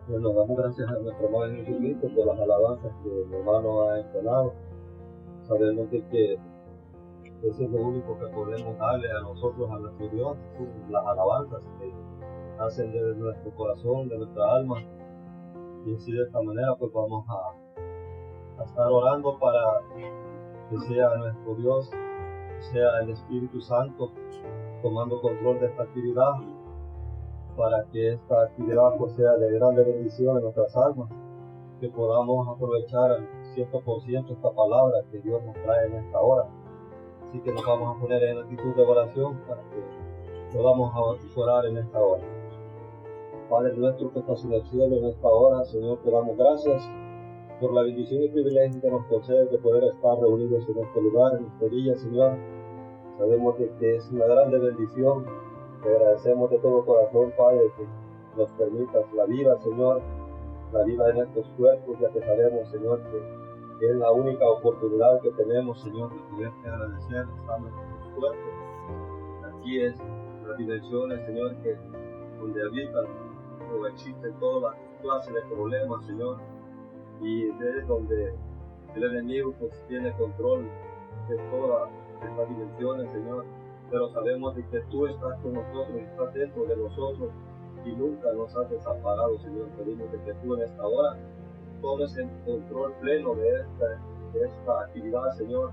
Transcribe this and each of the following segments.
Bueno, damos gracias a nuestro amado Jesucristo por las alabanzas que mi hermano ha entonado. Sabemos de que eso es lo único que podemos darle a nosotros, a nuestro Dios, las alabanzas que hacen de nuestro corazón, de nuestra alma. Y así de esta manera pues vamos a estar orando para que sea nuestro Dios, sea el Espíritu Santo tomando control de esta actividad, para que esta actividad pues sea de grande bendición en nuestras almas, que podamos aprovechar al 100% esta palabra que Dios nos trae en esta hora. Así que nos vamos a poner en actitud de oración para que podamos orar en esta hora. Padre nuestro que estás en el cielo, en esta hora, Señor, te damos gracias por la bendición y privilegio que nos concede de poder estar reunidos en este lugar, en este día, Señor. Sabemos de que es una grande bendición. Te agradecemos de todo corazón, Padre, que nos permitas la vida, Señor, la vida de nuestros cuerpos, ya que sabemos, Señor, que es la única oportunidad que tenemos, Señor, de poderte agradecer estando en nuestros cuerpos. Aquí es las dimensiones, Señor, que donde habitan o existen todas las clases de problemas, Señor, y desde donde el enemigo pues tiene control de todas estas dimensiones, Señor. Pero sabemos de que tú estás con nosotros, estás dentro de nosotros y nunca nos has desamparado, Señor. Pedimos de que tú en esta hora tomes el control pleno de esta actividad, Señor.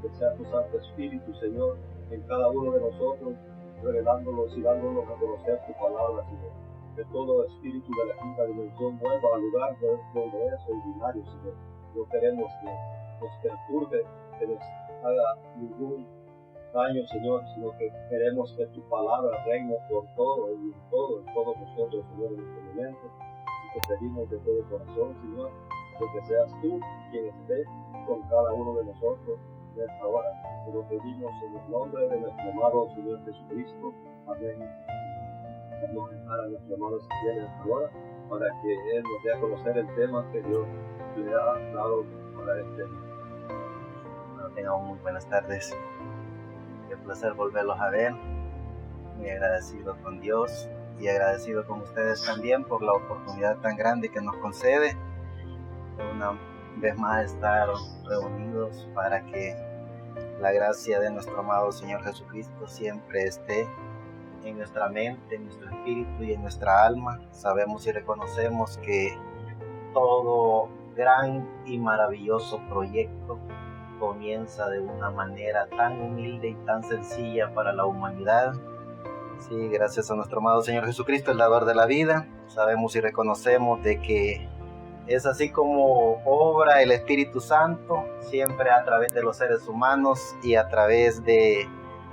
Que sea tu Santo Espíritu, Señor, en cada uno de nosotros, revelándonos y dándonos a conocer tu palabra, Señor. Que todo espíritu de la quinta dimensión vuelva al lugar donde es ordinario, Señor. No queremos que nos perturbe, que nos haga ningún daño, Señor, sino que queremos que tu palabra reine por todo y en todos nosotros, Señor, en este momento. Así que pedimos de todo corazón, Señor, de que seas tú quien esté con cada uno de nosotros en esta hora. Te lo pedimos en el nombre de nuestro amado Señor Jesucristo. Amén. Vamos a dejar a nuestro hermano Ezequiel en esta hora para que él nos dé a conocer el tema que Dios le ha dado para este día. Bueno, tengan muy buenas tardes. Qué placer volverlos a ver. Muy agradecido con Dios y agradecido con ustedes también por la oportunidad tan grande que nos concede una vez más estar reunidos para que la gracia de nuestro amado Señor Jesucristo siempre esté en nuestra mente, en nuestro espíritu y en nuestra alma. Sabemos y reconocemos que todo gran y maravilloso proyecto comienza de una manera tan humilde y tan sencilla para la humanidad. Sí, gracias a nuestro amado Señor Jesucristo, el dador de la vida, sabemos y reconocemos de que es así como obra el Espíritu Santo, siempre a través de los seres humanos y a través de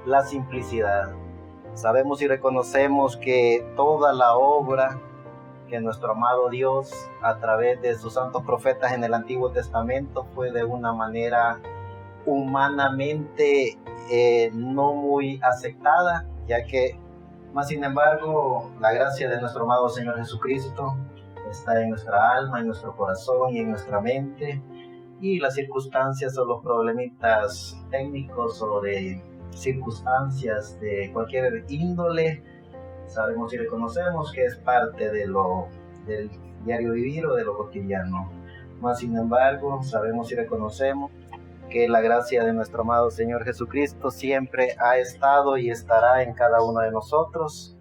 la simplicidad. Sabemos y reconocemos que toda la obra que nuestro amado Dios, a través de sus santos profetas en el Antiguo Testamento, fue de una manera humanamente no muy aceptada, ya que, más sin embargo, la gracia de nuestro amado Señor Jesucristo está en nuestra alma, en nuestro corazón y en nuestra mente, y las circunstancias o los problemitas técnicos o de circunstancias de cualquier índole, sabemos y reconocemos que es parte del diario vivir o de lo cotidiano. Más sin embargo, sabemos y reconocemos que la gracia de nuestro amado Señor Jesucristo siempre ha estado y estará en cada uno de nosotros,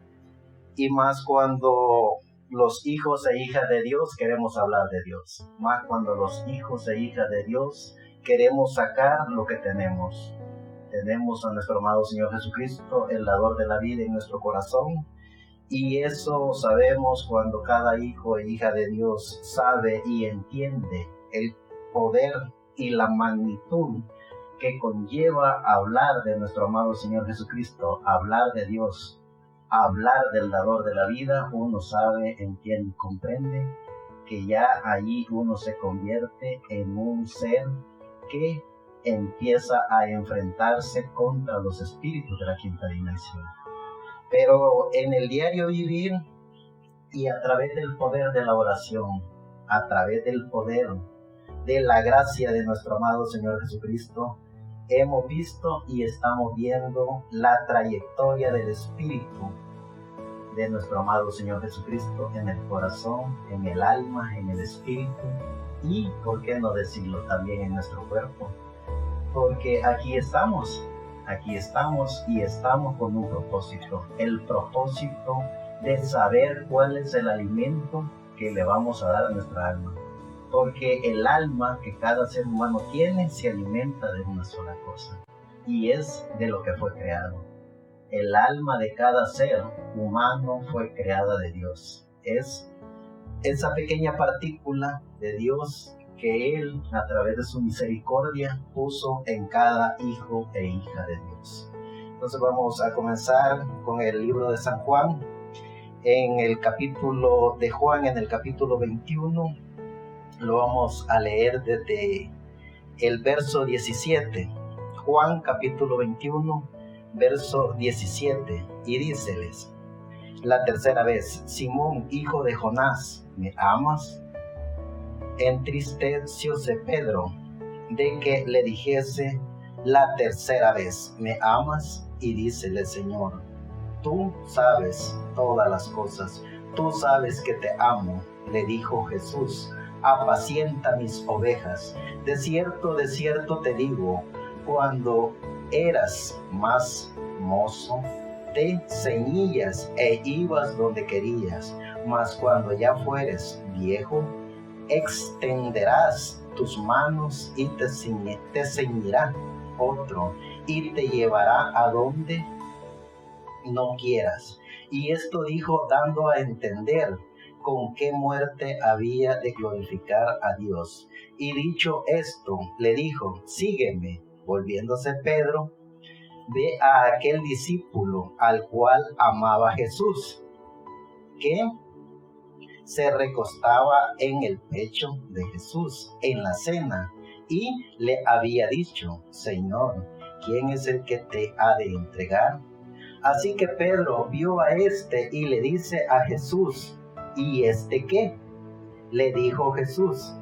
y más cuando los hijos e hijas de Dios queremos hablar de Dios, más cuando los hijos e hijas de Dios queremos sacar lo que tenemos. Tenemos a nuestro amado Señor Jesucristo, el dador de la vida, en nuestro corazón, y eso sabemos cuando cada hijo e hija de Dios sabe y entiende el poder y la magnitud que conlleva hablar de nuestro amado Señor Jesucristo, hablar de Dios, hablar del dador de la vida. Uno sabe, entiende y comprende que ya allí uno se convierte en un ser que empieza a enfrentarse contra los espíritus de la quinta dimensión. Pero en el diario vivir y a través del poder de la oración, a través del poder de la gracia de nuestro amado Señor Jesucristo, hemos visto y estamos viendo la trayectoria del Espíritu de nuestro amado Señor Jesucristo en el corazón, en el alma, en el espíritu y, por qué no decirlo, también en nuestro cuerpo. Porque aquí estamos y estamos con un propósito, el propósito de saber cuál es el alimento que le vamos a dar a nuestra alma. Porque el alma que cada ser humano tiene se alimenta de una sola cosa, y es de lo que fue creado. El alma de cada ser humano fue creada de Dios. Es esa pequeña partícula de Dios que Él, a través de su misericordia, puso en cada hijo e hija de Dios. Entonces vamos a comenzar con el libro de San Juan, en el capítulo de Juan, en el capítulo 21, lo vamos a leer desde el verso 17. Juan capítulo 21, verso 17, y díceles la tercera vez: Simón, hijo de Jonás, ¿me amas? Entristecióse Pedro de que le dijese la tercera vez: ¿me amas? Y dícele: Señor, tú sabes todas las cosas, tú sabes que te amo. Le dijo Jesús: apacienta mis ovejas. De cierto te digo, cuando eras más mozo, te ceñías e ibas donde querías, mas cuando ya fueres viejo, extenderás tus manos y te ceñirá otro y te llevará a donde no quieras. Y esto dijo, dando a entender con qué muerte había de glorificar a Dios. Y dicho esto, le dijo: sígueme. Volviéndose Pedro, ve a aquel discípulo al cual amaba Jesús, que se recostaba en el pecho de Jesús en la cena, y le había dicho: Señor, ¿quién es el que te ha de entregar? Así que Pedro vio a este y le dice a Jesús: ¿y este qué? Le dijo Jesús: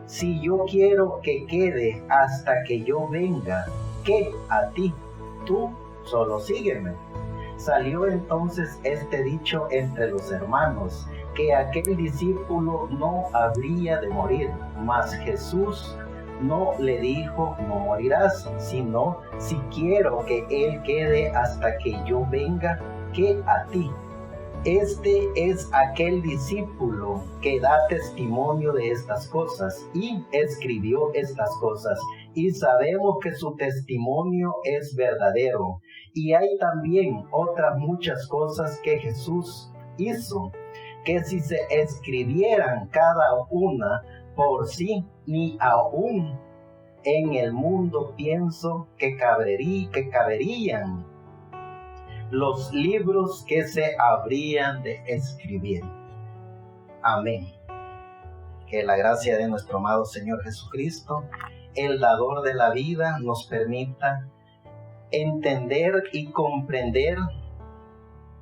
si yo quiero que quede hasta que yo venga, ¿qué a ti? Tú solo sígueme. Salió entonces este dicho entre los hermanos, que aquel discípulo no habría de morir. Mas Jesús no le dijo: no morirás, sino: si quiero que él quede hasta que yo venga, ¿qué a ti? Este es aquel discípulo que da testimonio de estas cosas y escribió estas cosas, y sabemos que su testimonio es verdadero. Y hay también otras muchas cosas que Jesús hizo, que si se escribieran cada una por sí, ni aún en el mundo pienso que caberían los libros que se habrían de escribir. Amén. Que la gracia de nuestro amado Señor Jesucristo, el dador de la vida, nos permita entender y comprender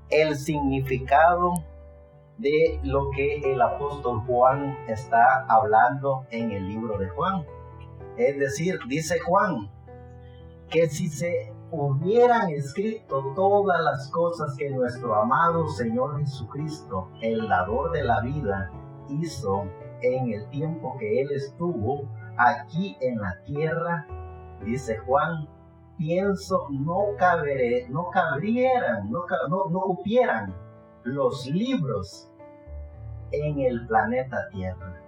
el significado de lo que el apóstol Juan está hablando en el libro de Juan. Es decir, dice Juan que si se hubieran escrito todas las cosas que nuestro amado Señor Jesucristo, el dador de la vida, hizo en el tiempo que Él estuvo aquí en la tierra, dice Juan, pienso no cupieran los libros en el planeta Tierra.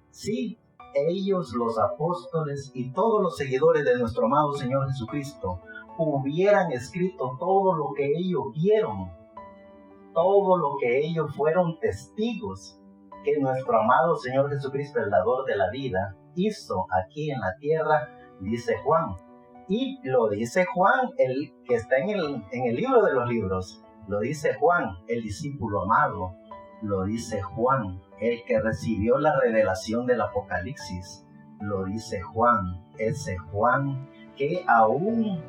Sí, ellos, los apóstoles y todos los seguidores de nuestro amado Señor Jesucristo, hubieran escrito todo lo que ellos vieron, todo lo que ellos fueron testigos que nuestro amado Señor Jesucristo, el dador de la vida, hizo aquí en la tierra, dice Juan. Y lo dice Juan, el que está en el libro de los libros, lo dice Juan, el discípulo amado, lo dice Juan, el que recibió la revelación del Apocalipsis, lo dice Juan, ese Juan que aún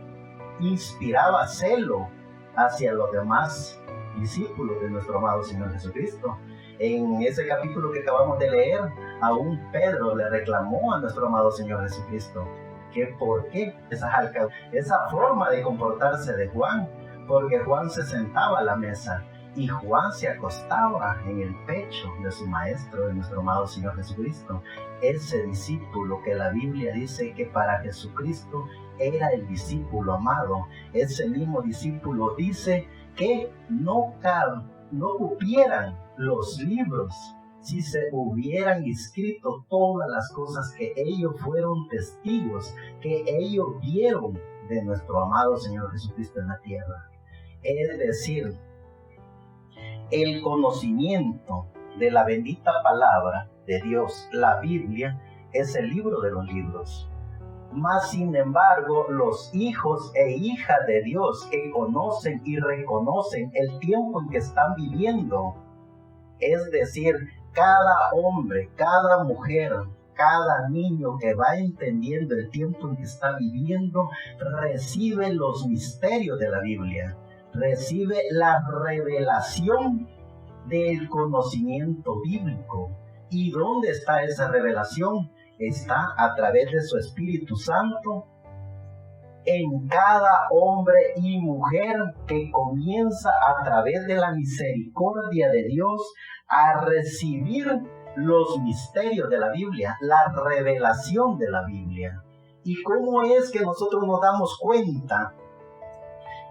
inspiraba celo hacia los demás discípulos de nuestro amado Señor Jesucristo. En ese capítulo que acabamos de leer, aún Pedro le reclamó a nuestro amado Señor Jesucristo que por qué esa forma de comportarse de Juan, porque Juan se sentaba a la mesa y Juan se acostaba en el pecho de su maestro, de nuestro amado Señor Jesucristo. Ese discípulo que la Biblia dice que para Jesucristo era el discípulo amado. Ese mismo discípulo dice que no cupieran los libros si se hubieran escrito todas las cosas que ellos fueron testigos, que ellos vieron de nuestro amado Señor Jesucristo en la tierra. Es decir, el conocimiento de la bendita palabra de Dios, la Biblia, es el libro de los libros. Mas, sin embargo, los hijos e hijas de Dios que conocen y reconocen el tiempo en que están viviendo, es decir, cada hombre, cada mujer, cada niño que va entendiendo el tiempo en que está viviendo, recibe los misterios de la Biblia, recibe la revelación del conocimiento bíblico. ¿Y dónde está esa revelación? Está a través de su Espíritu Santo en cada hombre y mujer que comienza a través de la misericordia de Dios a recibir los misterios de la Biblia, la revelación de la Biblia. ¿Y cómo es que nosotros nos damos cuenta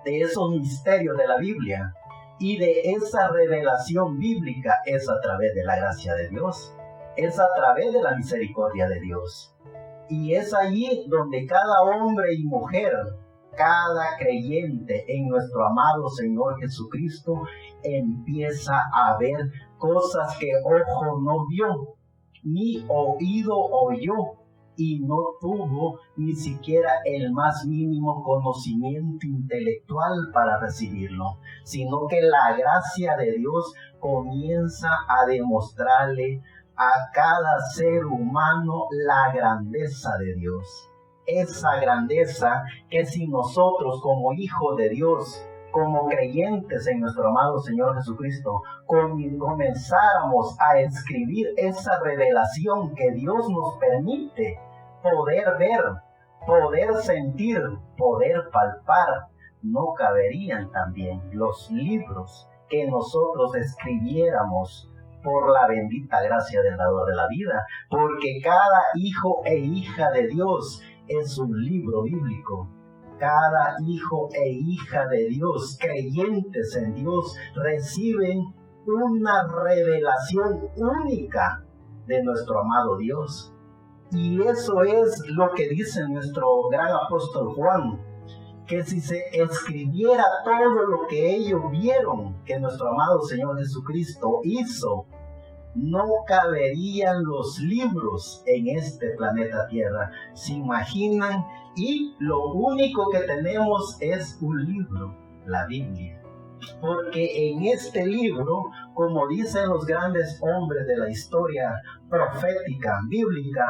de esos misterios de la Biblia y de esa revelación bíblica? Es a través de la gracia de Dios, es a través de la misericordia de Dios. Y es allí donde cada hombre y mujer, cada creyente en nuestro amado Señor Jesucristo, empieza a ver cosas que ojo no vio, ni oído oyó, y no tuvo ni siquiera el más mínimo conocimiento intelectual para recibirlo, sino que la gracia de Dios comienza a demostrarle a cada ser humano la grandeza de Dios. Esa grandeza que si nosotros como hijos de Dios, como creyentes en nuestro amado Señor Jesucristo, comenzáramos a escribir esa revelación que Dios nos permite poder ver, poder sentir, poder palpar, no caberían también los libros que nosotros escribiéramos por la bendita gracia del dador de la vida, porque cada hijo e hija de Dios es un libro bíblico. Cada hijo e hija de Dios, creyentes en Dios, reciben una revelación única de nuestro amado Dios. Y eso es lo que dice nuestro gran apóstol Juan, que si se escribiera todo lo que ellos vieron que nuestro amado Señor Jesucristo hizo, no caberían los libros en este planeta Tierra. ¿Se imaginan? Y lo único que tenemos es un libro, la Biblia. Porque en este libro, como dicen los grandes hombres de la historia profética, bíblica,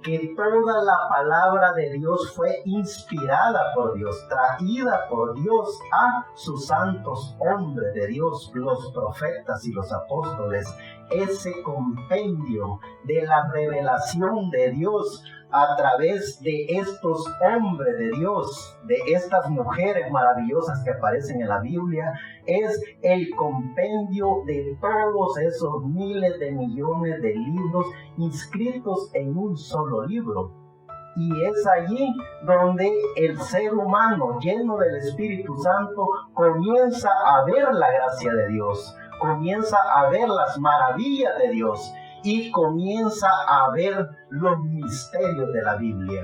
que toda la palabra de Dios fue inspirada por Dios, traída por Dios a sus santos hombres de Dios, los profetas y los apóstoles. Ese compendio de la revelación de Dios a través de estos hombres de Dios, de estas mujeres maravillosas que aparecen en la Biblia, es el compendio de todos esos miles de millones de libros inscritos en un solo libro. Y es allí donde el ser humano lleno del Espíritu Santo comienza a ver la gracia de Dios, comienza a ver las maravillas de Dios y comienza a ver los misterios de la Biblia.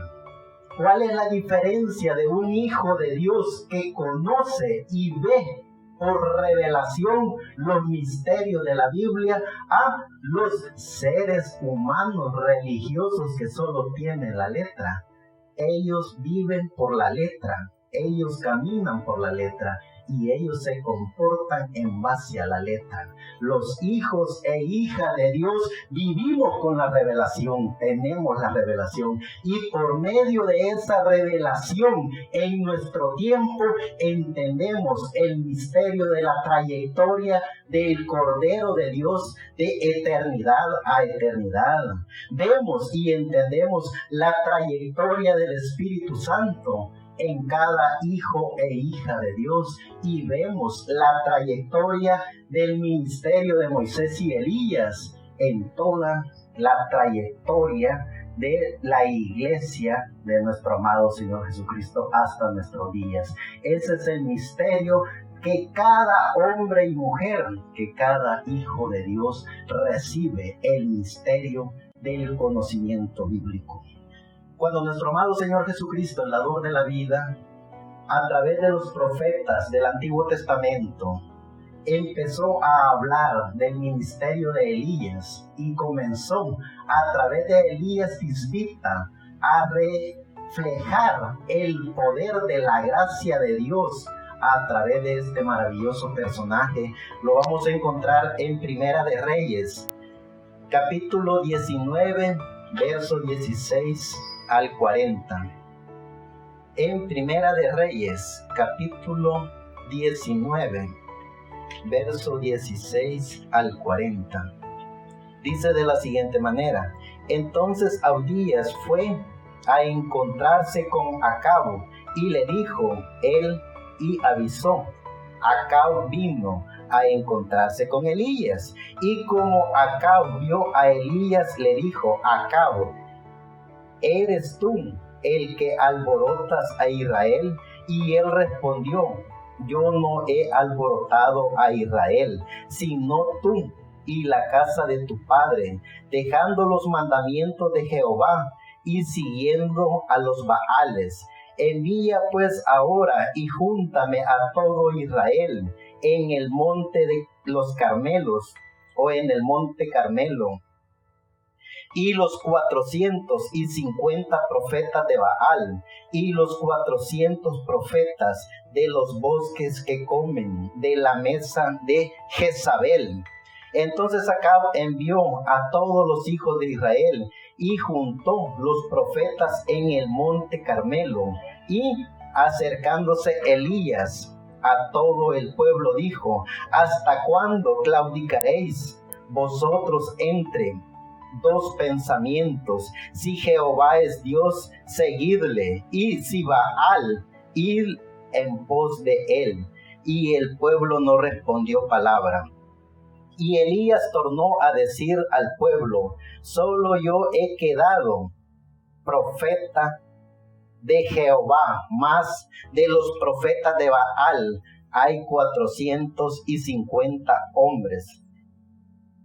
¿Cuál es la diferencia de un hijo de Dios que conoce y ve por revelación los misterios de la Biblia a los seres humanos religiosos que solo tienen la letra? Ellos viven por la letra, ellos caminan por la letra y ellos se comportan en base a la letra. Los hijos e hijas de Dios vivimos con la revelación, tenemos la revelación, y por medio de esa revelación en nuestro tiempo entendemos el misterio de la trayectoria del Cordero de Dios de eternidad a eternidad. Vemos y entendemos la trayectoria del Espíritu Santo, en cada hijo e hija de Dios y vemos la trayectoria del ministerio de Moisés y Elías en toda la trayectoria de la iglesia de nuestro amado Señor Jesucristo hasta nuestros días. Ese es el misterio que cada hombre y mujer, que cada hijo de Dios recibe, el misterio del conocimiento bíblico. Cuando nuestro amado Señor Jesucristo, el dador de la vida, a través de los profetas del Antiguo Testamento, empezó a hablar del ministerio de Elías y comenzó a través de Elías Tisbita a reflejar el poder de la gracia de Dios a través de este maravilloso personaje. Lo vamos a encontrar en Primera de Reyes, capítulo 19, versos 16 al 40. En Primera de Reyes, capítulo 19, verso 16 al 40. Dice de la siguiente manera: entonces Abdías fue a encontrarse con Acab y le dijo él y avisó. Acab vino a encontrarse con Elías y como Acab vio a Elías le dijo: Acab, ¿eres tú el que alborotas a Israel? Y él respondió: yo no he alborotado a Israel, sino tú y la casa de tu padre, dejando los mandamientos de Jehová y siguiendo a los Baales. Envía pues ahora y júntame a todo Israel en el monte de los Carmelos, o en el monte Carmelo, y los 450 profetas de Baal, y los 400 profetas de los bosques que comen de la mesa de Jezabel. Entonces Acab envió a todos los hijos de Israel y juntó los profetas en el monte Carmelo. Y acercándose Elías a todo el pueblo dijo: ¿hasta cuándo claudicaréis vosotros entre dos pensamientos? Si Jehová es Dios, seguidle, y si Baal, id en pos de él. Y el pueblo no respondió palabra. Y Elías tornó a decir al pueblo: solo yo he quedado profeta de Jehová, mas de los profetas de Baal hay 450 hombres.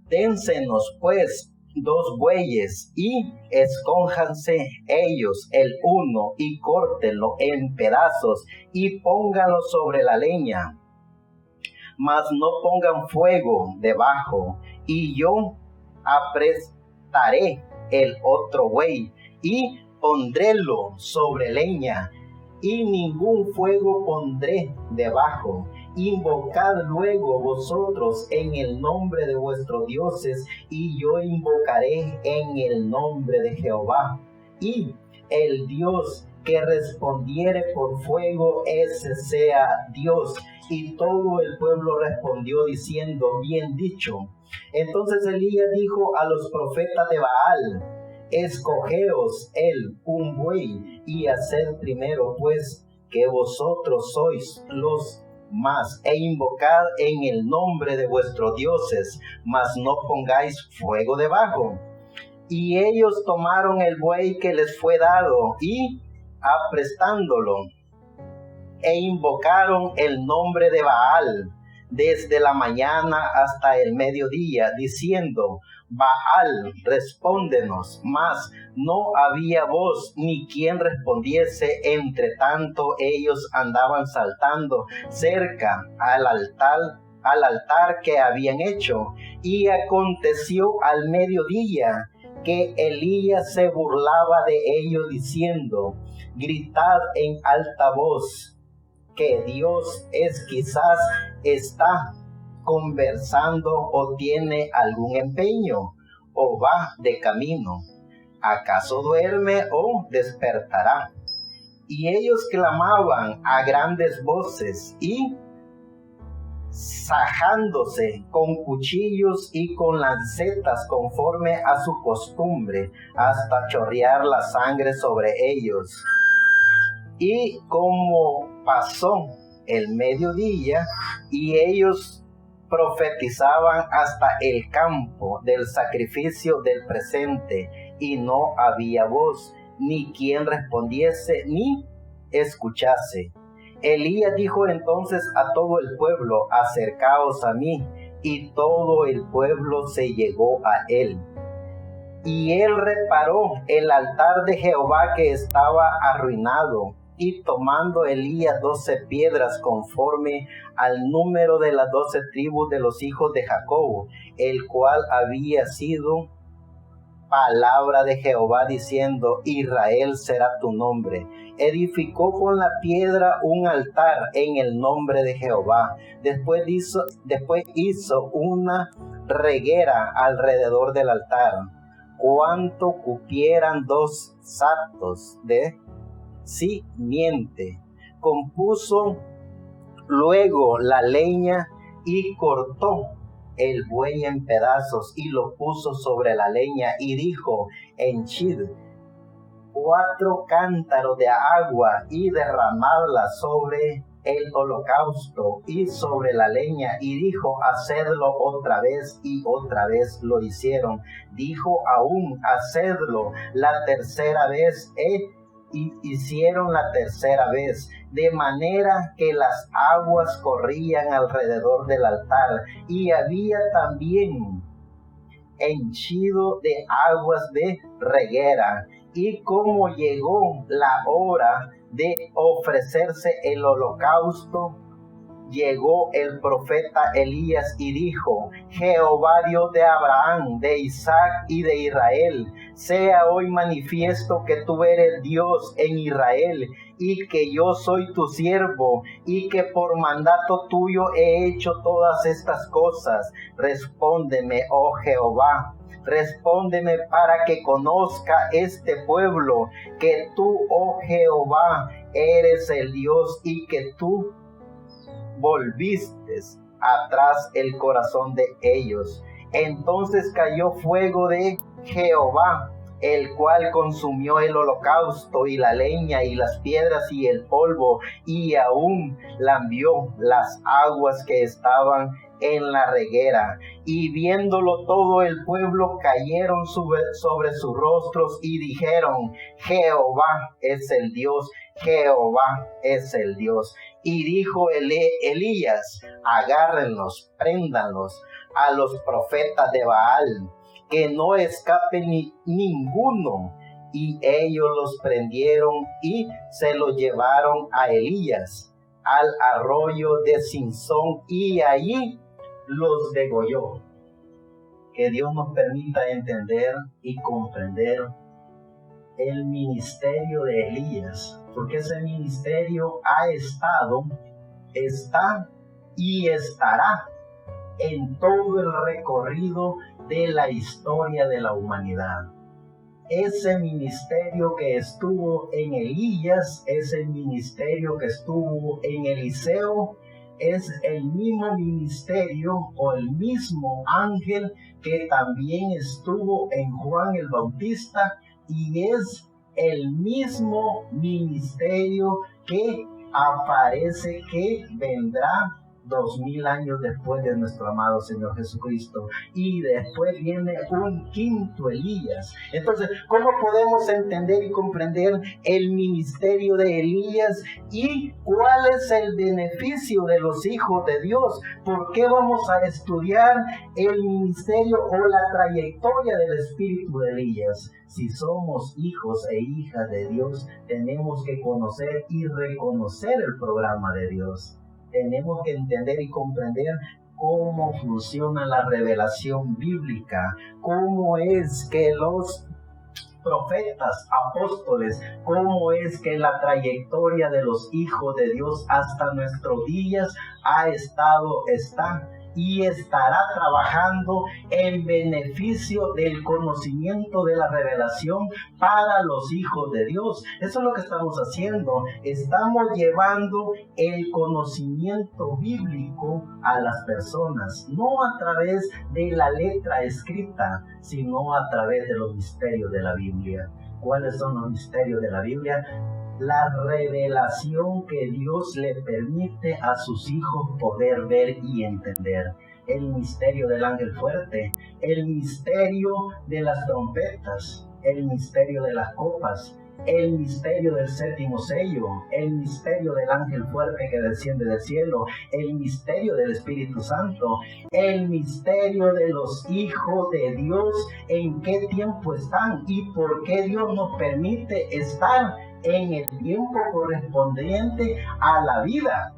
Dénsenos pues 2 bueyes y escójanse ellos el uno y córtenlo en pedazos y pónganlo sobre la leña, mas no pongan fuego debajo, y yo aprestaré el otro buey y pondrélo sobre leña, y ningún fuego pondré debajo. Invocad luego vosotros en el nombre de vuestros dioses, y yo invocaré en el nombre de Jehová. Y el Dios que respondiere por fuego, ese sea Dios. Y todo el pueblo respondió diciendo: bien dicho. Entonces Elías dijo a los profetas de Baal: escogeos un buey y haced primero pues que vosotros sois los más, e invocad en el nombre de vuestros dioses, mas no pongáis fuego debajo. Y ellos tomaron el buey que les fue dado y aprestándolo, e invocaron el nombre de Baal desde la mañana hasta el mediodía, diciendo: Baal, respóndenos. Mas no había voz ni quien respondiese. Entre tanto ellos andaban saltando cerca al altar que habían hecho. Y aconteció al mediodía que Elías se burlaba de ellos diciendo: gritad en alta voz, que Dios quizás está conversando o tiene algún empeño, o va de camino. ¿Acaso duerme o despertará? Y ellos clamaban a grandes voces y sajándose con cuchillos y con lancetas conforme a su costumbre, hasta chorrear la sangre sobre ellos. Y como pasó el mediodía y ellos profetizaban hasta el campo del sacrificio del presente, y no había voz, ni quien respondiese, ni escuchase. Elías dijo entonces a todo el pueblo: acercaos a mí. Y todo el pueblo se llegó a él. Y él reparó el altar de Jehová que estaba arruinado, y tomando Elías 12 piedras conforme al número de las 12 tribus de los hijos de Jacob, el cual había sido palabra de Jehová diciendo: Israel será tu nombre. Edificó con la piedra un altar en el nombre de Jehová. Después hizo una reguera alrededor del altar, cuanto cupieran 2 sacos de simiente. Compuso luego la leña y cortó el buey en pedazos y lo puso sobre la leña, y dijo: henchid 4 cántaros de agua y derramadla sobre el holocausto y sobre la leña. Y dijo: hacedlo otra vez, y otra vez lo hicieron. Dijo aún: hacedlo la tercera vez, y hicieron la tercera vez, de manera que las aguas corrían alrededor del altar, y había también henchido de aguas de reguera. Y como llegó la hora de ofrecerse el holocausto, llegó el profeta Elías y dijo: Jehová Dios de Abraham, de Isaac y de Israel, sea hoy manifiesto que tú eres Dios en Israel, y que yo soy tu siervo, y que por mandato tuyo he hecho todas estas cosas. Respóndeme, oh Jehová, respóndeme para que conozca este pueblo que tú, oh Jehová, eres el Dios, y que tú volviste atrás el corazón de ellos. Entonces cayó fuego de Jehová, el cual consumió el holocausto y la leña y las piedras y el polvo, y aún lambió las aguas que estaban en la reguera. Y viéndolo todo el pueblo, cayeron sobre sus rostros y dijeron: Jehová es el Dios, Jehová es el Dios. Y dijo Elías: agárrenlos, préndanlos a los profetas de Baal, que no escape ninguno. Y ellos los prendieron y se los llevaron a Elías al arroyo de Sinsón, y allí los degolló. Que Dios nos permita entender y comprender el ministerio de Elías, porque ese ministerio ha estado, está y estará en todo el recorrido de la historia de la humanidad. Ese ministerio que estuvo en Elías, ese ministerio que estuvo en Eliseo, es el mismo ministerio o el mismo ángel que también estuvo en Juan el Bautista, y es el mismo ministerio que aparece, que vendrá 2000 años después de nuestro amado Señor Jesucristo, y después viene un quinto Elías. Entonces, ¿cómo podemos entender y comprender el ministerio de Elías y cuál es el beneficio de los hijos de Dios? ¿Por qué vamos a estudiar el ministerio o la trayectoria del espíritu de Elías? Si somos hijos e hijas de Dios, tenemos que conocer y reconocer el programa de Dios. Tenemos que entender y comprender cómo funciona la revelación bíblica, cómo es que los profetas, apóstoles, cómo es que la trayectoria de los hijos de Dios hasta nuestros días ha estado, está y estará trabajando en beneficio del conocimiento de la revelación para los hijos de Dios. Eso es lo que estamos haciendo. Estamos llevando el conocimiento bíblico a las personas, no a través de la letra escrita, sino a través de los misterios de la Biblia. ¿Cuáles son los misterios de la Biblia? la revelación que Dios le permite a sus hijos poder ver y entender. El misterio del ángel fuerte, el misterio de las trompetas, el misterio de las copas, el misterio del séptimo sello, el misterio del ángel fuerte que desciende del cielo, el misterio del Espíritu Santo, el misterio de los hijos de Dios, en qué tiempo están y por qué Dios nos permite estar en el tiempo correspondiente a la vida.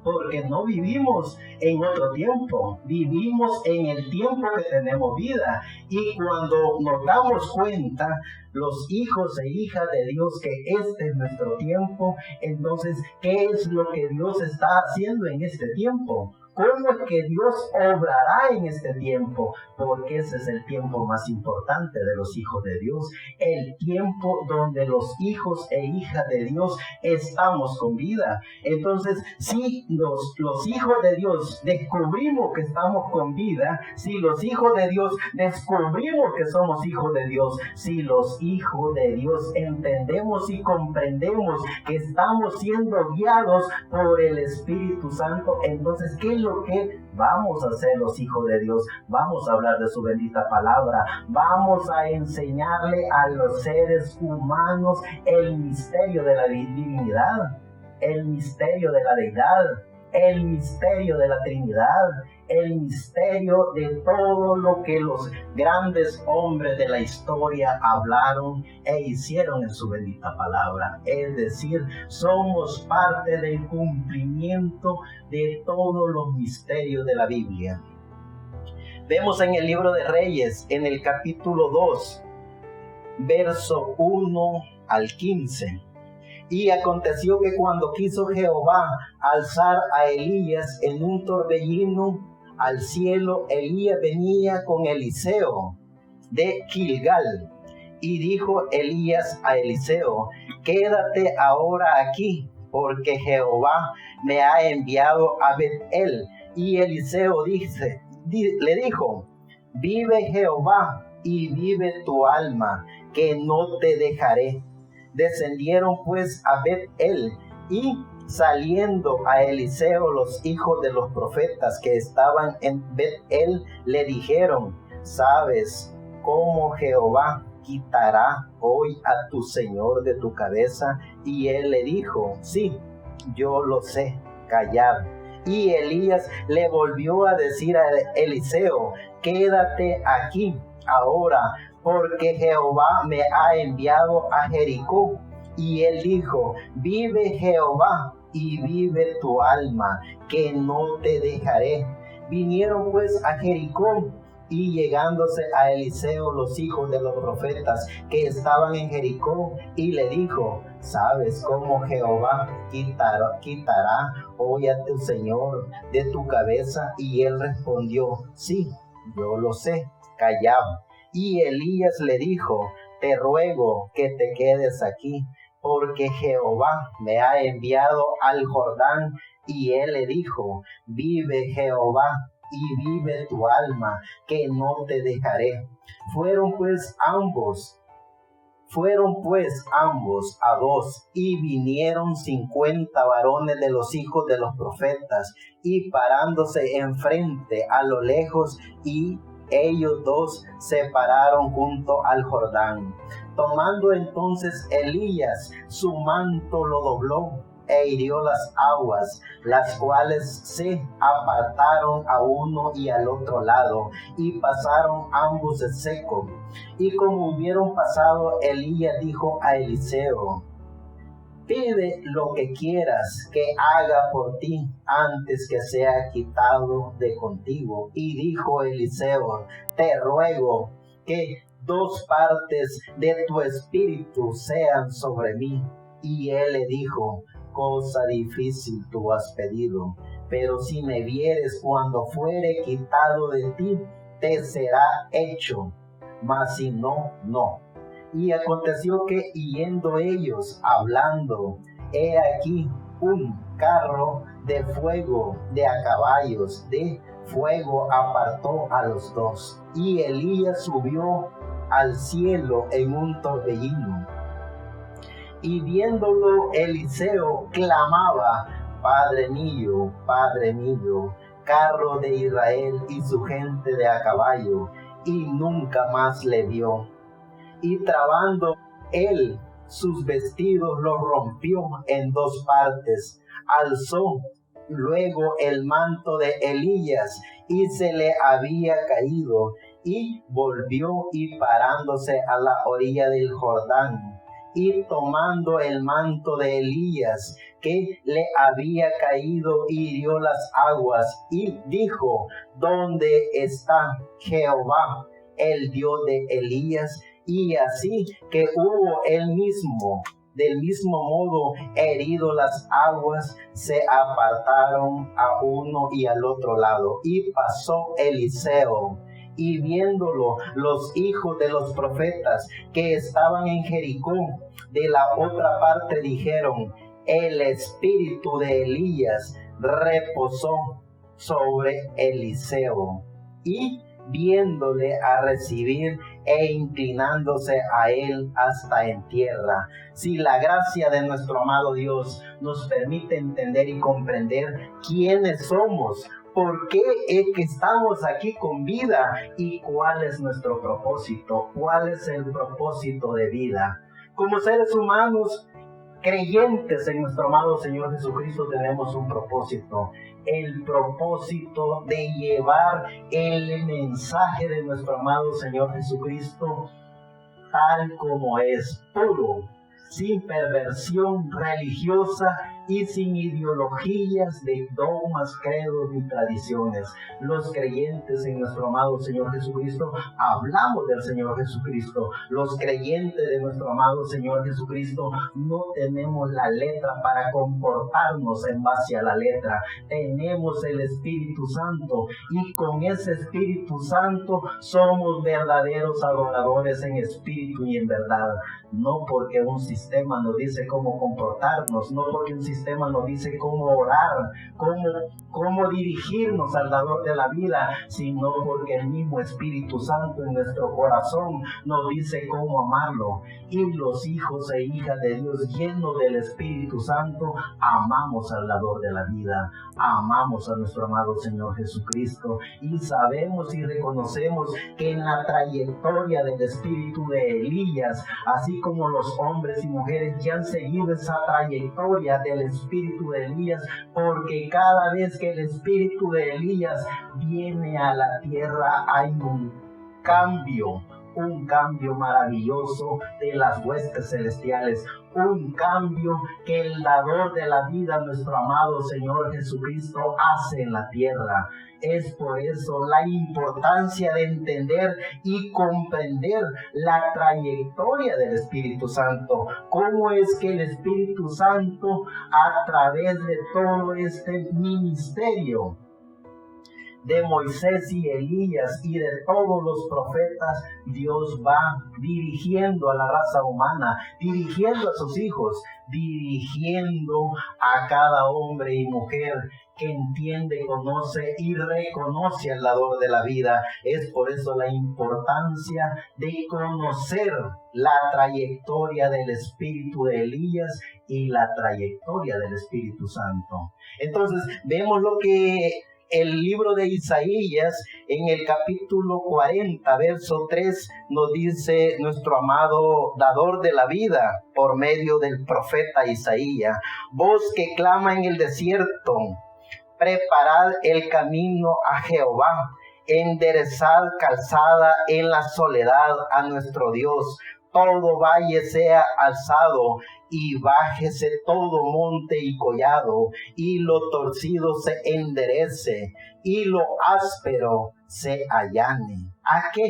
Porque no vivimos en otro tiempo, vivimos en el tiempo que tenemos vida. Y cuando nos damos cuenta, los hijos e hijas de Dios, que este es nuestro tiempo, entonces, ¿qué es lo que Dios está haciendo en este tiempo? ¿Cómo es que Dios obrará en este tiempo? Porque ese es el tiempo más importante de los hijos de Dios, el tiempo donde los hijos e hijas de Dios estamos con vida. Entonces, si los hijos de Dios descubrimos que estamos con vida, si los hijos de Dios descubrimos que somos hijos de Dios, si los hijos de Dios entendemos y comprendemos que estamos siendo guiados por el Espíritu Santo, entonces, ¿qué es lo que vamos a hacer los hijos de Dios? Vamos a hablar de su bendita palabra, vamos a enseñarle a los seres humanos el misterio de la divinidad, el misterio de la deidad, el misterio de la Trinidad, el misterio de todo lo que los grandes hombres de la historia hablaron e hicieron en su bendita palabra. Es decir, somos parte del cumplimiento de todos los misterios de la Biblia. Vemos en el libro de Reyes, en el capítulo 2, verso 1 al 15. Y aconteció que cuando quiso Jehová alzar a Elías en un torbellino al cielo, Elías venía con Eliseo de Gilgal. Y dijo Elías a Eliseo: quédate ahora aquí, porque Jehová me ha enviado a Betel. Y Eliseo le dijo: vive Jehová y vive tu alma, que no te dejaré. Descendieron pues a Betel, y saliendo a Eliseo los hijos de los profetas que estaban en Betel le dijeron: ¿sabes cómo Jehová quitará hoy a tu señor de tu cabeza? Y él le dijo: sí, yo lo sé, callad. Y Elías le volvió a decir a Eliseo: quédate aquí ahora, porque Jehová me ha enviado a Jericó. Y él dijo: vive Jehová y vive tu alma, que no te dejaré. Vinieron pues a Jericó, y llegándose a Eliseo los hijos de los profetas que estaban en Jericó, y le dijo: ¿sabes cómo Jehová quitará hoy a tu señor de tu cabeza? Y él respondió: sí, yo lo sé, callad. Y Elías le dijo: te ruego que te quedes aquí, porque Jehová me ha enviado al Jordán. Y él le dijo: vive Jehová y vive tu alma, que no te dejaré. Fueron pues ambos a dos, y vinieron 50 varones de los hijos de los profetas, y parándose enfrente a lo lejos, y ellos dos se pararon junto al Jordán. Tomando entonces Elías su manto, lo dobló e hirió las aguas, las cuales se apartaron a uno y al otro lado, y pasaron ambos de seco. Y como hubieron pasado, Elías dijo a Eliseo: pide lo que quieras que haga por ti antes que sea quitado de contigo. Y dijo Eliseo: te ruego que 2 partes de tu espíritu sean sobre mí. Y él le dijo: cosa difícil tú has pedido, pero si me vieres cuando fuere quitado de ti, te será hecho, mas si no, no. Y aconteció que, yendo ellos hablando, he aquí un carro de fuego de a caballos de fuego apartó a los dos. Y Elías subió al cielo en un torbellino. Y viéndolo Eliseo clamaba: Padre mío, carro de Israel y su gente de a caballo. Y nunca más le vio. Y trabando él sus vestidos, los rompió en 2 partes. Alzó luego el manto de Elías, y se le había caído, y volvió, y parándose a la orilla del Jordán, y tomando el manto de Elías que le había caído, hirió las aguas, y dijo: ¿Dónde está Jehová, el Dios de Elías? Y así que hubo del mismo modo herido las aguas, se apartaron a uno y al otro lado. Y pasó Eliseo, y viéndolo los hijos de los profetas que estaban en Jericó de la otra parte, dijeron: el espíritu de Elías reposó sobre Eliseo. Y viéndole a recibir e inclinándose a él hasta en tierra. Si la gracia de nuestro amado Dios nos permite entender y comprender quiénes somos, por qué es que estamos aquí con vida y cuál es nuestro propósito, cuál es el propósito de vida. Como seres humanos creyentes en nuestro amado Señor Jesucristo, tenemos un propósito: el propósito de llevar el mensaje de nuestro amado Señor Jesucristo tal como es, puro, sin perversión religiosa y sin ideologías de dogmas, credos ni tradiciones. Los creyentes en nuestro amado Señor Jesucristo hablamos del Señor Jesucristo. Los creyentes de nuestro amado Señor Jesucristo no tenemos la letra para comportarnos en base a la letra. Tenemos el Espíritu Santo, y con ese Espíritu Santo somos verdaderos adoradores en espíritu y en verdad. No porque un sistema nos dice cómo comportarnos, no porque un sistema nos dice cómo orar, cómo dirigirnos al dador de la vida, sino porque el mismo Espíritu Santo en nuestro corazón nos dice cómo amarlo. Y los hijos e hijas de Dios llenos del Espíritu Santo amamos al dador de la vida, amamos a nuestro amado Señor Jesucristo, y sabemos y reconocemos que en la trayectoria del espíritu de Elías, así como los hombres y mujeres ya han seguido esa trayectoria del espíritu de Elías, porque cada vez que el espíritu de Elías viene a la tierra hay un cambio maravilloso de las huestes celestiales, un cambio que el dador de la vida, nuestro amado Señor Jesucristo, hace en la tierra. Es por eso la importancia de entender y comprender la trayectoria del Espíritu Santo. Cómo es que el Espíritu Santo, a través de todo este ministerio de Moisés y Elías y de todos los profetas, Dios va dirigiendo a la raza humana, dirigiendo a sus hijos, dirigiendo a cada hombre y mujer que entiende, conoce y reconoce al dador de la vida. Es por eso la importancia de conocer la trayectoria del espíritu de Elías y la trayectoria del Espíritu Santo. Entonces vemos lo que el libro de Isaías, en el capítulo 40, verso 3, nos dice nuestro amado dador de la vida por medio del profeta Isaías: voz que clama en el desierto, preparad el camino a Jehová, enderezad calzada en la soledad a nuestro Dios. Todo valle sea alzado y bájese todo monte y collado, y lo torcido se enderece y lo áspero se allane. ¿A qué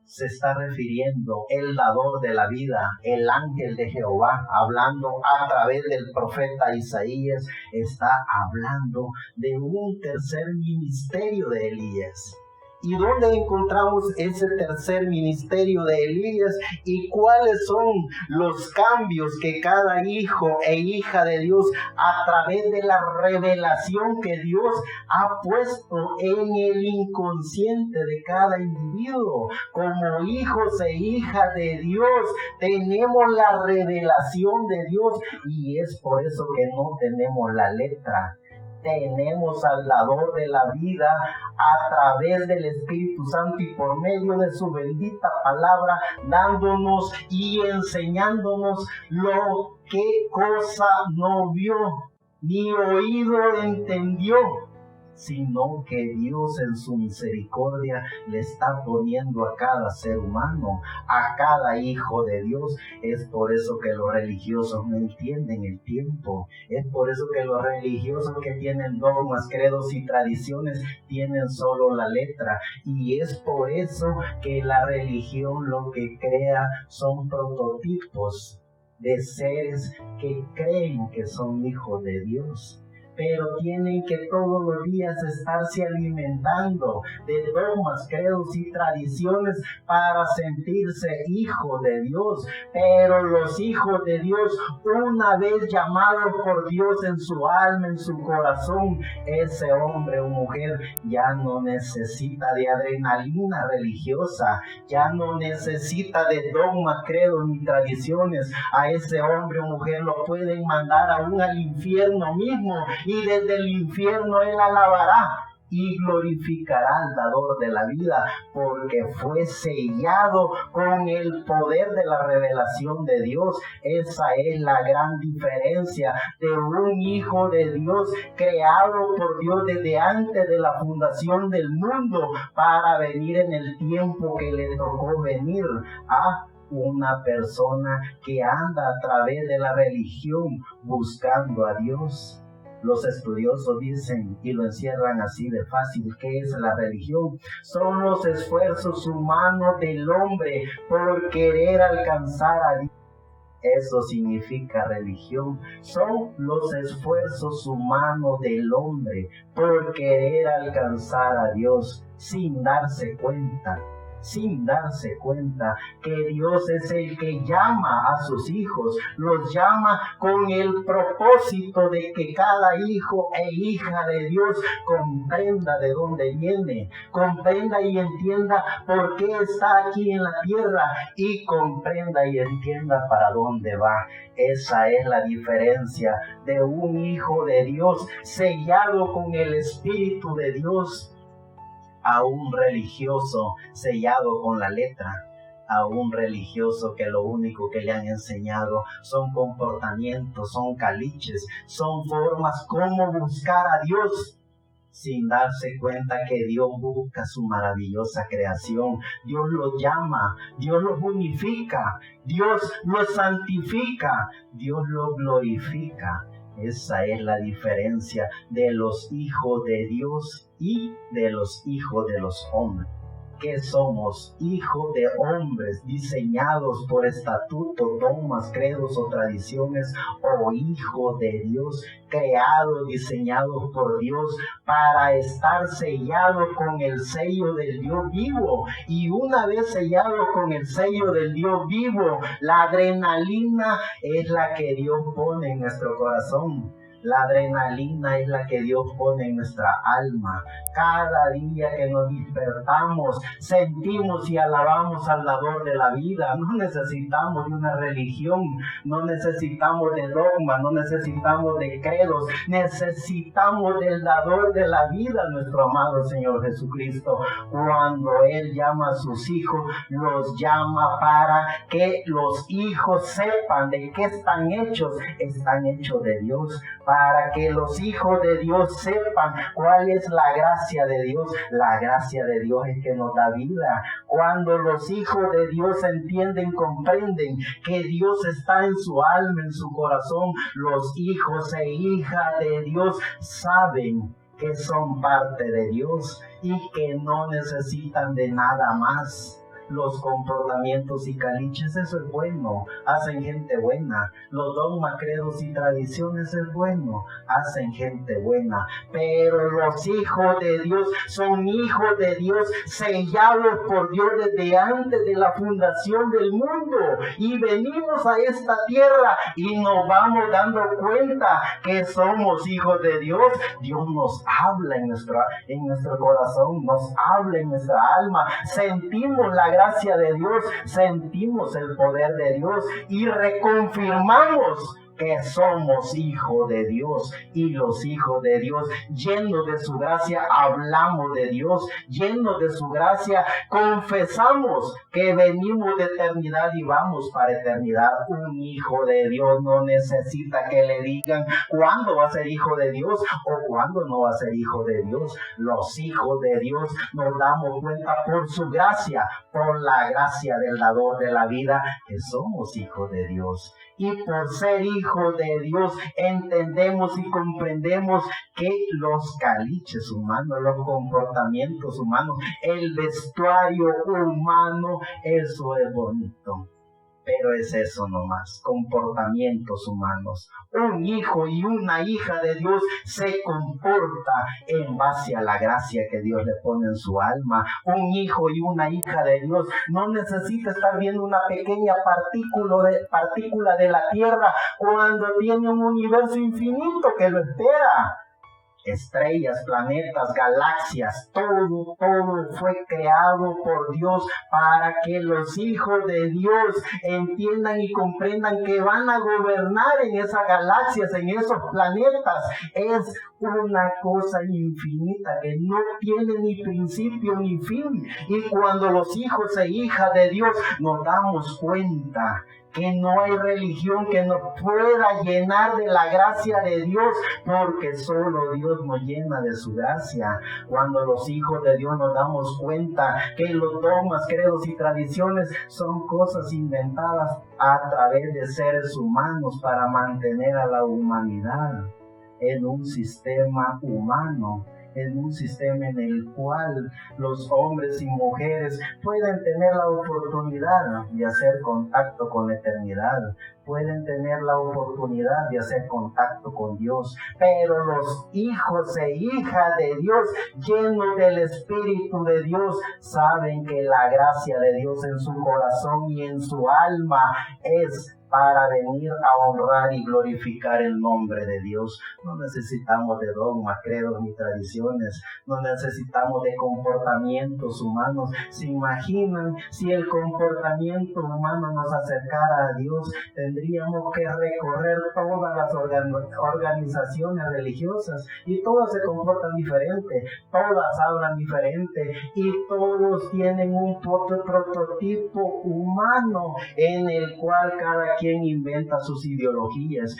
se está refiriendo el dador de la vida, el ángel de Jehová, hablando a través del profeta Isaías? Está hablando de un tercer ministerio de Elías. ¿Y dónde encontramos ese tercer ministerio de Elías? ¿Y cuáles son los cambios que cada hijo e hija de Dios, a través de la revelación que Dios ha puesto en el inconsciente de cada individuo? Como hijos e hijas de Dios, tenemos la revelación de Dios, y es por eso que no tenemos la letra. Tenemos al dador de la vida a través del Espíritu Santo y por medio de su bendita palabra, dándonos y enseñándonos lo que cosa no vio, ni oído entendió, sino que Dios en su misericordia le está poniendo a cada ser humano, a cada hijo de Dios. Es por eso que los religiosos no entienden el tiempo. Es por eso que los religiosos que tienen dogmas, credos y tradiciones tienen solo la letra. Y es por eso que la religión lo que crea son prototipos de seres que creen que son hijos de Dios, pero tienen que todos los días estarse alimentando de dogmas, credos y tradiciones para sentirse hijos de Dios. Pero los hijos de Dios, una vez llamados por Dios en su alma, en su corazón, ese hombre o mujer ya no necesita de adrenalina religiosa, ya no necesita de dogmas, credos ni tradiciones. A ese hombre o mujer lo pueden mandar aún al infierno mismo, y desde el infierno él alabará y glorificará al dador de la vida, porque fue sellado con el poder de la revelación de Dios. Esa es la gran diferencia de un hijo de Dios creado por Dios desde antes de la fundación del mundo, para venir en el tiempo que le tocó venir, a una persona que anda a través de la religión buscando a Dios. Los estudiosos dicen y lo encierran así de fácil: ¿qué es la religión? Son los esfuerzos humanos del hombre por querer alcanzar a Dios. Eso significa religión. Son los esfuerzos humanos del hombre por querer alcanzar a Dios sin darse cuenta que Dios es el que llama a sus hijos, los llama con el propósito de que cada hijo e hija de Dios comprenda de dónde viene, comprenda y entienda por qué está aquí en la tierra, y comprenda y entienda para dónde va. Esa es la diferencia de un hijo de Dios sellado con el Espíritu de Dios, a un religioso sellado con la letra, a un religioso que lo único que le han enseñado son comportamientos, son caliches, son formas como buscar a Dios, sin darse cuenta que Dios busca su maravillosa creación. Dios lo llama, Dios lo unifica, Dios lo santifica, Dios lo glorifica. Esa es la diferencia de los hijos de Dios y de los hijos de los hombres. Que somos hijos de hombres diseñados por estatutos, dogmas, credos o tradiciones, o hijos de Dios creados, diseñados por Dios para estar sellados con el sello del Dios vivo. Y una vez sellados con el sello del Dios vivo, la adrenalina es la que Dios pone en nuestro corazón. La adrenalina es la que Dios pone en nuestra alma. Cada día que nos despertamos, sentimos y alabamos al dador de la vida. No necesitamos de una religión, no necesitamos de dogma, no necesitamos de credos. Necesitamos del dador de la vida, nuestro amado Señor Jesucristo. Cuando Él llama a sus hijos, los llama para que los hijos sepan de qué están hechos. Están hechos de Dios, para que los hijos de Dios sepan cuál es la gracia de Dios. La gracia de Dios es que nos da vida. Cuando los hijos de Dios entienden, comprenden que Dios está en su alma, en su corazón, los hijos e hijas de Dios saben que son parte de Dios y que no necesitan de nada más. Los comportamientos y caliches, eso es bueno, hacen gente buena. Los dogmas, credos y tradiciones es bueno, hacen gente buena. Pero los hijos de Dios son hijos de Dios, sellados por Dios desde antes de la fundación del mundo. Y venimos a esta tierra y nos vamos dando cuenta que somos hijos de Dios. Dios nos habla en nuestro corazón, nos habla en nuestra alma. Sentimos la gracia de Dios, sentimos el poder de Dios y reconfirmamos que somos hijos de Dios. Y los hijos de Dios, llenos de su gracia, hablamos de Dios, llenos de su gracia, confesamos que venimos de eternidad y vamos para eternidad. Un hijo de Dios no necesita que le digan cuándo va a ser hijo de Dios o cuándo no va a ser hijo de Dios. Los hijos de Dios nos damos cuenta por su gracia, por la gracia del dador de la vida, que somos hijos de Dios. Y por ser hijos de Dios entendemos y comprendemos que los caliches humanos, los comportamientos humanos, el vestuario humano, eso es bonito. Pero es eso nomás, comportamientos humanos. Un hijo y una hija de Dios se comporta en base a la gracia que Dios le pone en su alma. Un hijo y una hija de Dios no necesita estar viendo una pequeña partícula de la tierra cuando tiene un universo infinito que lo espera. Estrellas, planetas, galaxias, todo fue creado por Dios para que los hijos de Dios entiendan y comprendan que van a gobernar en esas galaxias, en esos planetas. Es una cosa infinita que no tiene ni principio ni fin. Y cuando los hijos e hijas de Dios nos damos cuenta que no hay religión que nos pueda llenar de la gracia de Dios, porque solo Dios nos llena de su gracia. Cuando los hijos de Dios nos damos cuenta que los dogmas, credos y tradiciones son cosas inventadas a través de seres humanos para mantener a la humanidad en un sistema humano, en un sistema en el cual los hombres y mujeres pueden tener la oportunidad de hacer contacto con la eternidad, pueden tener la oportunidad de hacer contacto con Dios, pero los hijos e hijas de Dios, llenos del Espíritu de Dios, saben que la gracia de Dios en su corazón y en su alma es para venir a honrar y glorificar el nombre de Dios. No necesitamos de dogmas, credos ni tradiciones, no necesitamos de comportamientos humanos. ¿Se imaginan si el comportamiento humano nos acercara a Dios? Tendríamos que recorrer todas las organizaciones religiosas y todas se comportan diferente, todas hablan diferente y todos tienen un prototipo humano en el cual cada quien inventa sus ideologías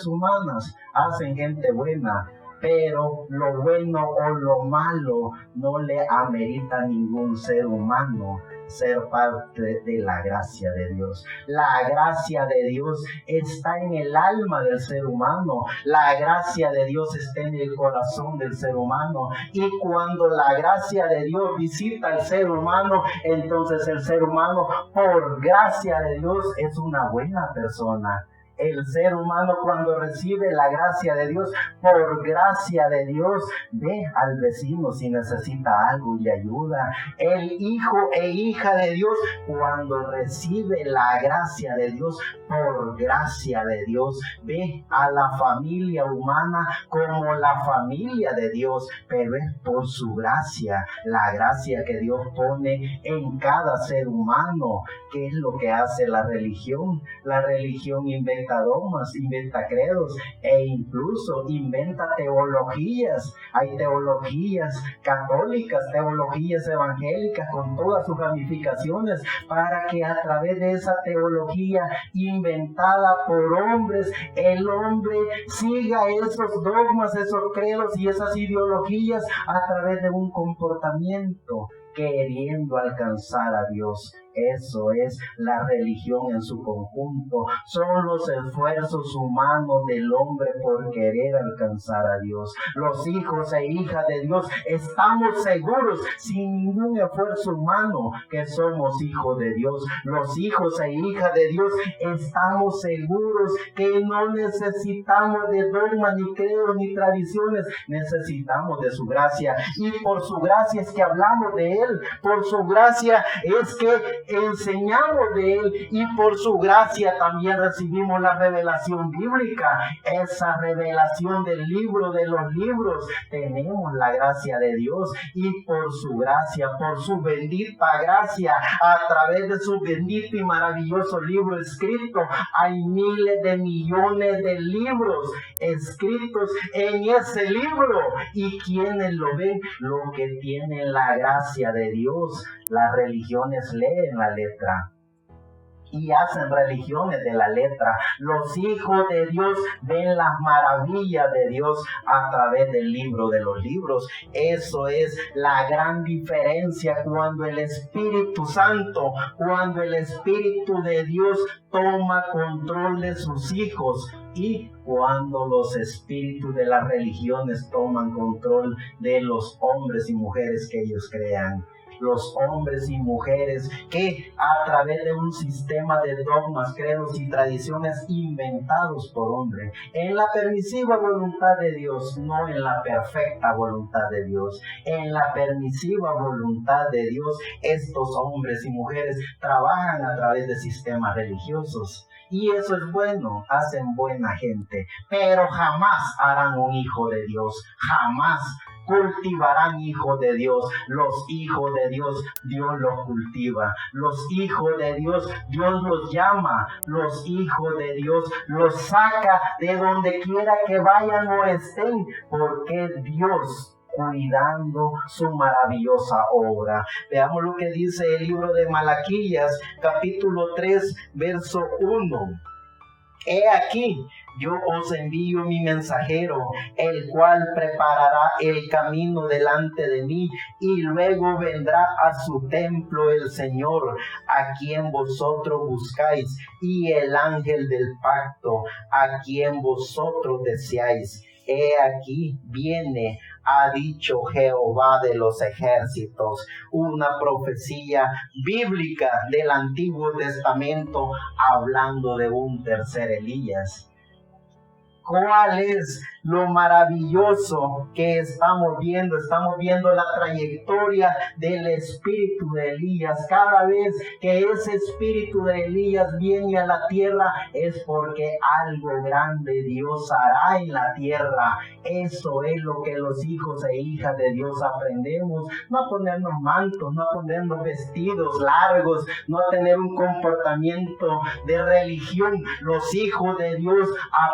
humanas. Hacen gente buena, pero lo bueno o lo malo no le amerita a ningún ser humano ser parte de la gracia de Dios. La gracia de Dios está en el alma del ser humano, la gracia de Dios está en el corazón del ser humano, y cuando la gracia de Dios visita al ser humano, entonces el ser humano, por gracia de Dios, es una buena persona. El ser humano, cuando recibe la gracia de Dios, por gracia de Dios, ve al vecino si necesita algo y le ayuda. El hijo e hija de Dios, cuando recibe la gracia de Dios, por gracia de Dios, ve a la familia humana como la familia de Dios, pero es por su gracia, la gracia que Dios pone en cada ser humano. ¿Qué es lo que hace la religión? La religión inventa dogmas, inventa credos e incluso inventa teologías. Hay teologías católicas, teologías evangélicas con todas sus ramificaciones, para que a través de esa teología inventada por hombres, el hombre siga esos dogmas, esos credos y esas ideologías a través de un comportamiento queriendo alcanzar a Dios. Eso es la religión en su conjunto. Son los esfuerzos humanos del hombre por querer alcanzar a Dios. Los hijos e hijas de Dios estamos seguros, sin ningún esfuerzo humano, que somos hijos de Dios. Los hijos e hijas de Dios estamos seguros que no necesitamos de dogmas, ni credos, ni tradiciones. Necesitamos de su gracia. Y por su gracia es que hablamos de Él. Por su gracia es que enseñamos de Él, y por su gracia también recibimos la revelación bíblica, esa revelación del libro de los libros. Tenemos la gracia de Dios, y por su gracia, por su bendita gracia, a través de su bendito y maravilloso libro escrito, hay miles de millones de libros escritos en ese libro, y quienes lo ven, lo que tienen la gracia de Dios. Las religiones leen la letra y hacen religiones de la letra. Los hijos de Dios ven las maravillas de Dios a través del libro de los libros. Eso es la gran diferencia cuando el Espíritu Santo, cuando el Espíritu de Dios toma control de sus hijos, y cuando los espíritus de las religiones toman control de los hombres y mujeres que ellos crean. Los hombres y mujeres que a través de un sistema de dogmas, credos y tradiciones inventados por hombre, en la permisiva voluntad de Dios, no en la perfecta voluntad de Dios, en la permisiva voluntad de Dios, estos hombres y mujeres trabajan a través de sistemas religiosos. Y eso es bueno, hacen buena gente, pero jamás harán un hijo de Dios, jamás cultivarán hijos de Dios. Los hijos de Dios, Dios los cultiva. Los hijos de Dios, Dios los llama. Los hijos de Dios los saca de donde quiera que vayan o estén, porque Dios cuidando su maravillosa obra. Veamos lo que dice el libro de Malaquías, capítulo 3, verso 1. He aquí, yo os envío mi mensajero, el cual preparará el camino delante de mí, y luego vendrá a su templo el Señor, a quien vosotros buscáis, y el ángel del pacto, a quien vosotros deseáis. He aquí viene, ha dicho Jehová de los ejércitos. Una profecía bíblica del Antiguo Testamento hablando de un tercer Elías. ¿Cuál es lo maravilloso que estamos viendo? Estamos viendo la trayectoria del espíritu de Elías. Cada vez que ese espíritu de Elías viene a la tierra es porque algo grande Dios hará en la tierra. Eso es lo que los hijos e hijas de Dios aprendemos. No a ponernos mantos, no a ponernos vestidos largos, no a tener un comportamiento de religión. Los hijos de Dios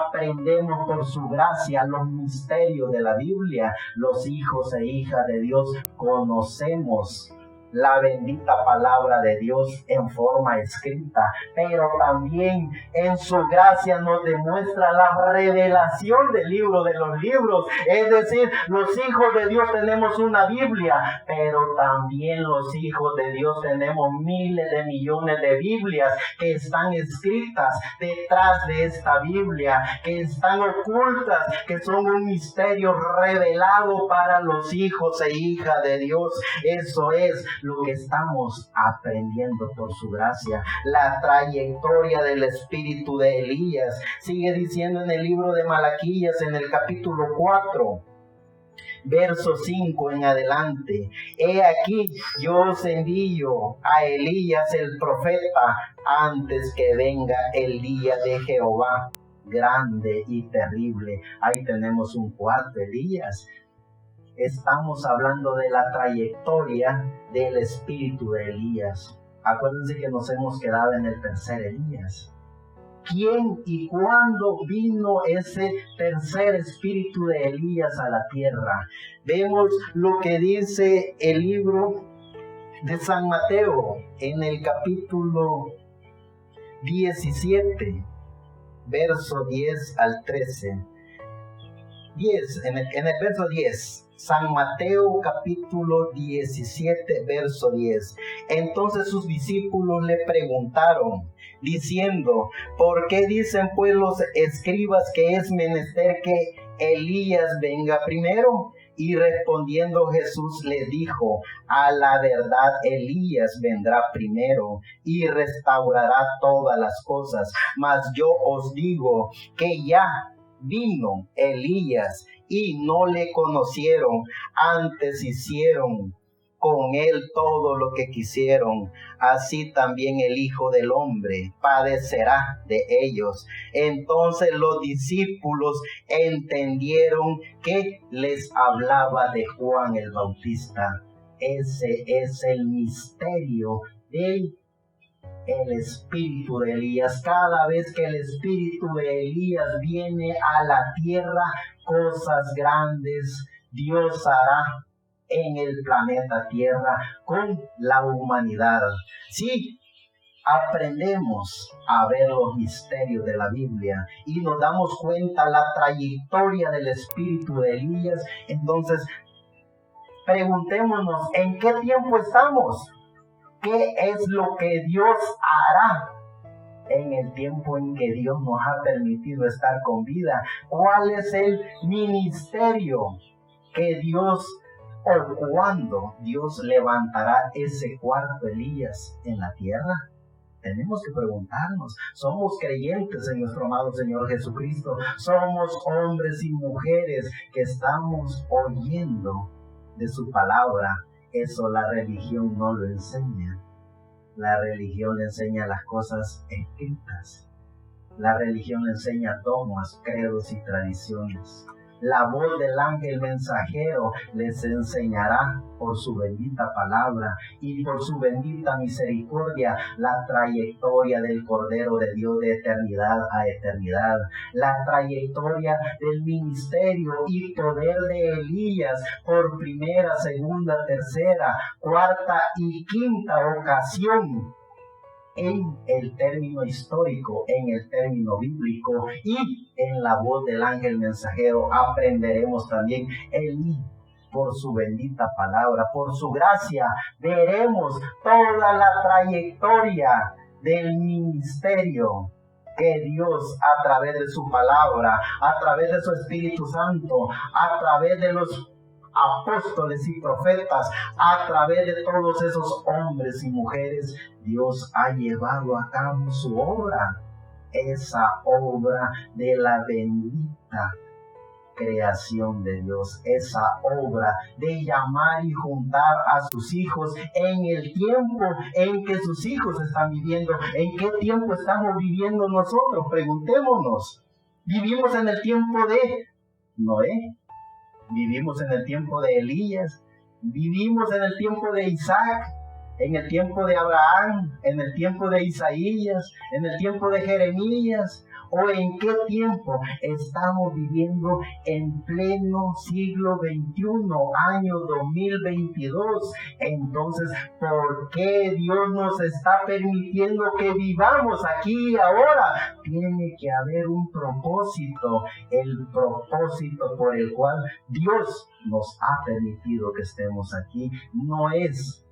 aprendemos por su gracia los misterios de la Biblia. Los hijos e hijas de Dios conocemos la bendita palabra de Dios en forma escrita, pero también en su gracia nos demuestra la revelación del libro de los libros. Es decir, los hijos de Dios tenemos una Biblia, pero también los hijos de Dios tenemos miles de millones de Biblias que están escritas detrás de esta Biblia, que están ocultas, que son un misterio revelado para los hijos e hijas de Dios. Eso es lo que estamos aprendiendo por su gracia. La trayectoria del espíritu de Elías sigue diciendo en el libro de Malaquías, en el capítulo 4, verso 5 en adelante. He aquí, yo os envío a Elías el profeta antes que venga el día de Jehová grande y terrible. Ahí tenemos un cuarto Elías. Estamos hablando de la trayectoria del espíritu de Elías. Acuérdense que nos hemos quedado en el tercer Elías. ¿Quién y cuándo vino ese tercer espíritu de Elías a la tierra? Vemos lo que dice el libro de San Mateo en el capítulo 17, verso 10 al 13. En el verso 10. San Mateo capítulo 17, verso 10. Entonces sus discípulos le preguntaron, diciendo, ¿por qué dicen pues los escribas que es menester que Elías venga primero? Y respondiendo Jesús les dijo, a la verdad Elías vendrá primero y restaurará todas las cosas. Mas yo os digo que ya vino Elías y no le conocieron, antes hicieron con él todo lo que quisieron. Así también el Hijo del Hombre padecerá de ellos. Entonces los discípulos entendieron que les hablaba de Juan el Bautista. Ese es el misterio del espíritu de Elías. Cada vez que el espíritu de Elías viene a la tierra, cosas grandes Dios hará en el planeta Tierra con la humanidad. Sí, aprendemos a ver los misterios de la Biblia y nos damos cuenta la trayectoria del espíritu de Elías. Entonces, preguntémonos, ¿en qué tiempo estamos? ¿Qué es lo que Dios hará en el tiempo en que Dios nos ha permitido estar con vida? ¿Cuál es el ministerio que Dios o cuándo Dios levantará ese cuarto Elías en la tierra? Tenemos que preguntarnos. Somos creyentes en nuestro amado Señor Jesucristo. Somos hombres y mujeres que estamos oyendo de su palabra. Eso la religión no lo enseña. La religión le enseña las cosas escritas. La religión le enseña dogmas, credos y tradiciones. La voz del ángel mensajero les enseñará por su bendita palabra y por su bendita misericordia la trayectoria del Cordero de Dios de eternidad a eternidad, la trayectoria del ministerio y poder de Elías por primera, segunda, tercera, cuarta y quinta ocasión en el término histórico, en el término bíblico y en la voz del ángel mensajero. Aprenderemos también por su bendita palabra, por su gracia, veremos toda la trayectoria del ministerio que Dios a través de su palabra, a través de su Espíritu Santo, a través de los apóstoles y profetas, a través de todos esos hombres y mujeres, Dios ha llevado a cabo su obra, esa obra de la bendita creación de Dios, esa obra de llamar y juntar a sus hijos en el tiempo en que sus hijos están viviendo. ¿En qué tiempo estamos viviendo nosotros? Preguntémonos. ¿Vivimos en el tiempo de Noé? ¿Vivimos en el tiempo de Elías? ¿Vivimos en el tiempo de Isaac? ¿En el tiempo de Abraham? ¿En el tiempo de Isaías? ¿En el tiempo de Jeremías? ¿O en qué tiempo estamos viviendo en pleno siglo XXI, año 2022? Entonces, ¿por qué Dios nos está permitiendo que vivamos aquí y ahora? Tiene que haber un propósito, el propósito por el cual Dios nos ha permitido que estemos aquí. No es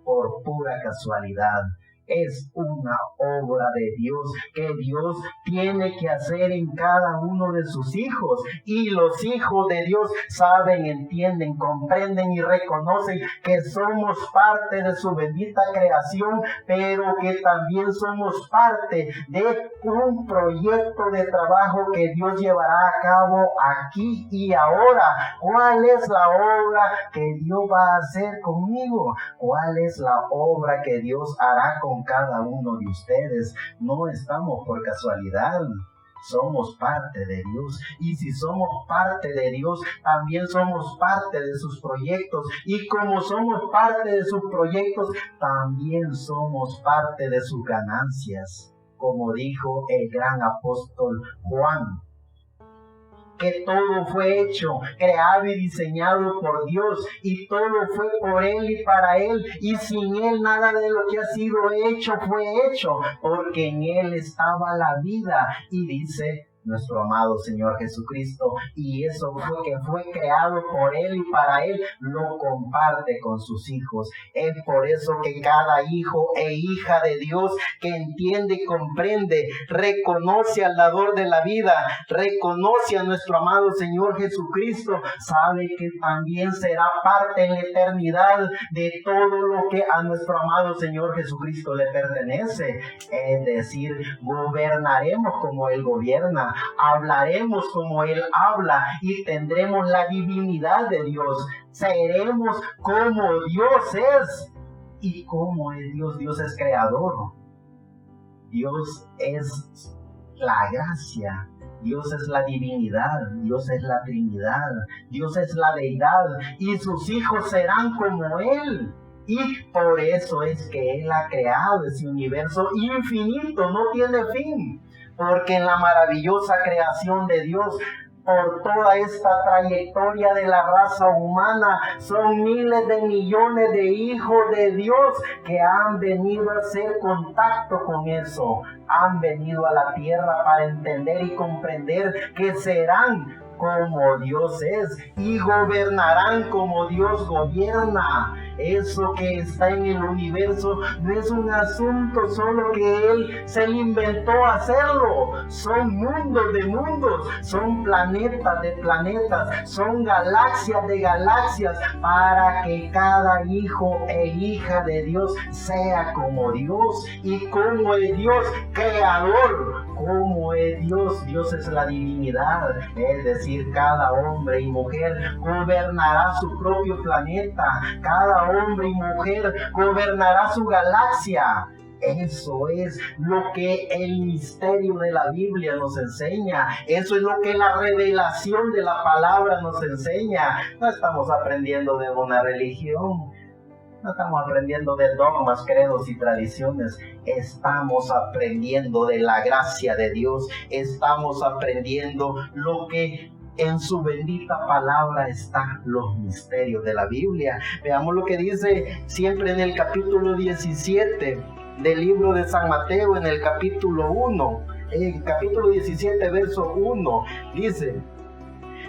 por pura casualidad. Es una obra de Dios que Dios tiene que hacer en cada uno de sus hijos. Y los hijos de Dios saben, entienden, comprenden y reconocen que somos parte de su bendita creación, pero que también somos parte de un proyecto de trabajo que Dios llevará a cabo aquí y ahora. ¿Cuál es la obra que Dios va a hacer conmigo? ¿Cuál es la obra que Dios hará con cada uno de ustedes? No estamos por casualidad, somos parte de Dios, y si somos parte de Dios, también somos parte de sus proyectos, y como somos parte de sus proyectos, también somos parte de sus ganancias, como dijo el gran apóstol Juan, que todo fue hecho, creado y diseñado por Dios, y todo fue por Él y para Él, y sin Él nada de lo que ha sido hecho fue hecho, porque en Él estaba la vida. Y dice nuestro amado Señor Jesucristo, y eso fue creado por Él y para Él, lo comparte con sus hijos. Es por eso que cada hijo e hija de Dios que entiende y comprende, reconoce al dador de la vida, reconoce a nuestro amado Señor Jesucristo, sabe que también será parte en la eternidad de todo lo que a nuestro amado Señor Jesucristo le pertenece. Es decir, gobernaremos como Él gobierna, hablaremos como Él habla y tendremos la divinidad de Dios. Seremos como Dios es. ¿Y cómo es Dios? Dios es creador. Dios es la gracia. Dios es la divinidad, Dios es la Trinidad, Dios es la deidad, y sus hijos serán como Él. Y por eso es que Él ha creado ese universo infinito, no tiene fin, porque en la maravillosa creación de Dios, por toda esta trayectoria de la raza humana, son miles de millones de hijos de Dios que han venido a hacer contacto con eso, han venido a la tierra para entender y comprender que serán como Dios es y gobernarán como Dios gobierna. Eso que está en el universo no es un asunto solo que Él se le inventó hacerlo. Son mundos de mundos, son planetas de planetas, son galaxias de galaxias, para que cada hijo e hija de Dios sea como Dios. Y como es Dios creador, como es Dios, Dios es la divinidad, es decir, cada hombre y mujer gobernará su propio planeta, cada hombre y mujer gobernará su galaxia. Eso es lo que el misterio de la Biblia nos enseña. Eso es lo que la revelación de la palabra nos enseña. No estamos aprendiendo de una religión. No estamos aprendiendo de dogmas, credos y tradiciones. Estamos aprendiendo de la gracia de Dios. Estamos aprendiendo lo que en su bendita palabra están los misterios de la Biblia. Veamos lo que dice siempre en el capítulo 17 del libro de San Mateo, en el capítulo 1. En el capítulo 17, verso 1, dice: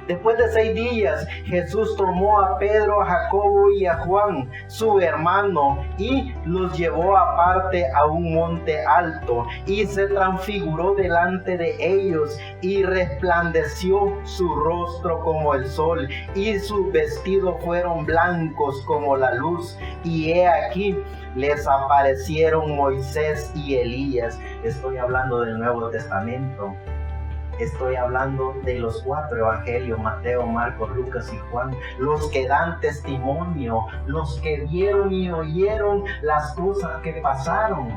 después de 6 días, Jesús tomó a Pedro, a Jacobo y a Juan, su hermano, y los llevó aparte a un monte alto, y se transfiguró delante de ellos, y resplandeció su rostro como el sol, y sus vestidos fueron blancos como la luz. Y he aquí, les aparecieron Moisés y Elías. Estoy hablando del Nuevo Testamento. Estoy hablando de los 4 evangelios, Mateo, Marcos, Lucas y Juan, los que dan testimonio, los que vieron y oyeron las cosas que pasaron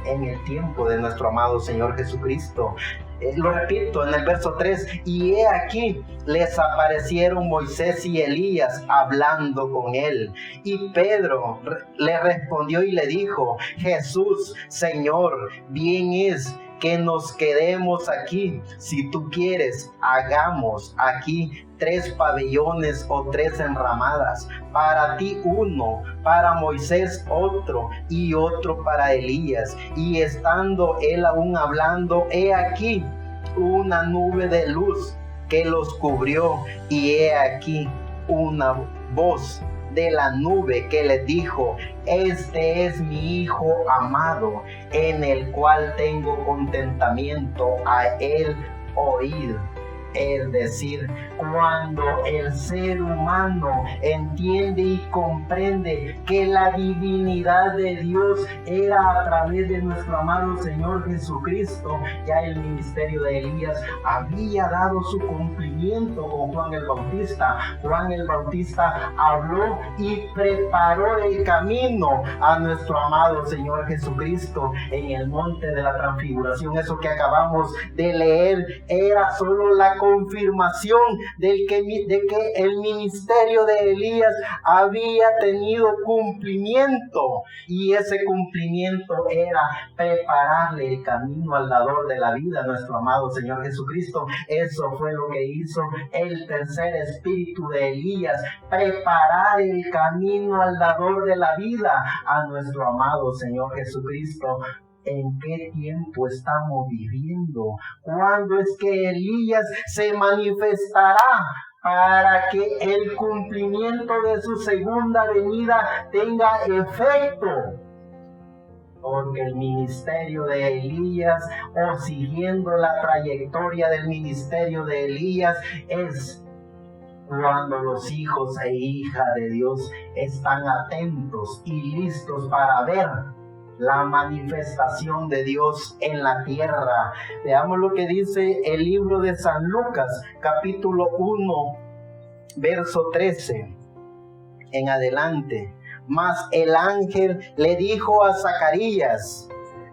en el tiempo de nuestro amado Señor Jesucristo. Lo repito en el verso 3, y he aquí, les aparecieron Moisés y Elías hablando con él. Y Pedro le respondió y le dijo: Jesús, Señor, bien es que nos quedemos aquí. Si tú quieres, hagamos aquí 3 pabellones o 3 enramadas, para ti uno, para Moisés otro, y otro para Elías. Y estando él aún hablando, he aquí una nube de luz que los cubrió, y he aquí una voz de la nube que les dijo: este es mi Hijo amado, en el cual tengo contentamiento, a él oíd. Es decir, cuando el ser humano entiende y comprende que la divinidad de Dios era a través de nuestro amado Señor Jesucristo, ya el ministerio de Elías había dado su cumplimiento con Juan el Bautista. Juan el Bautista habló y preparó el camino a nuestro amado Señor Jesucristo en el monte de la transfiguración. Eso que acabamos de leer era solo la confirmación de que el ministerio de Elías había tenido cumplimiento, y ese cumplimiento era prepararle el camino al dador de la vida, nuestro amado Señor Jesucristo. Eso fue lo que hizo el tercer espíritu de Elías: preparar el camino al dador de la vida, a nuestro amado Señor Jesucristo. ¿En qué tiempo estamos viviendo? ¿Cuándo es que Elías se manifestará para que el cumplimiento de su segunda venida tenga efecto? Porque el ministerio de Elías, o siguiendo la trayectoria del ministerio de Elías, es cuando los hijos e hijas de Dios están atentos y listos para ver la manifestación de Dios en la tierra. Veamos lo que dice el libro de San Lucas, capítulo 1, verso 13 en adelante. Mas el ángel le dijo a Zacarías: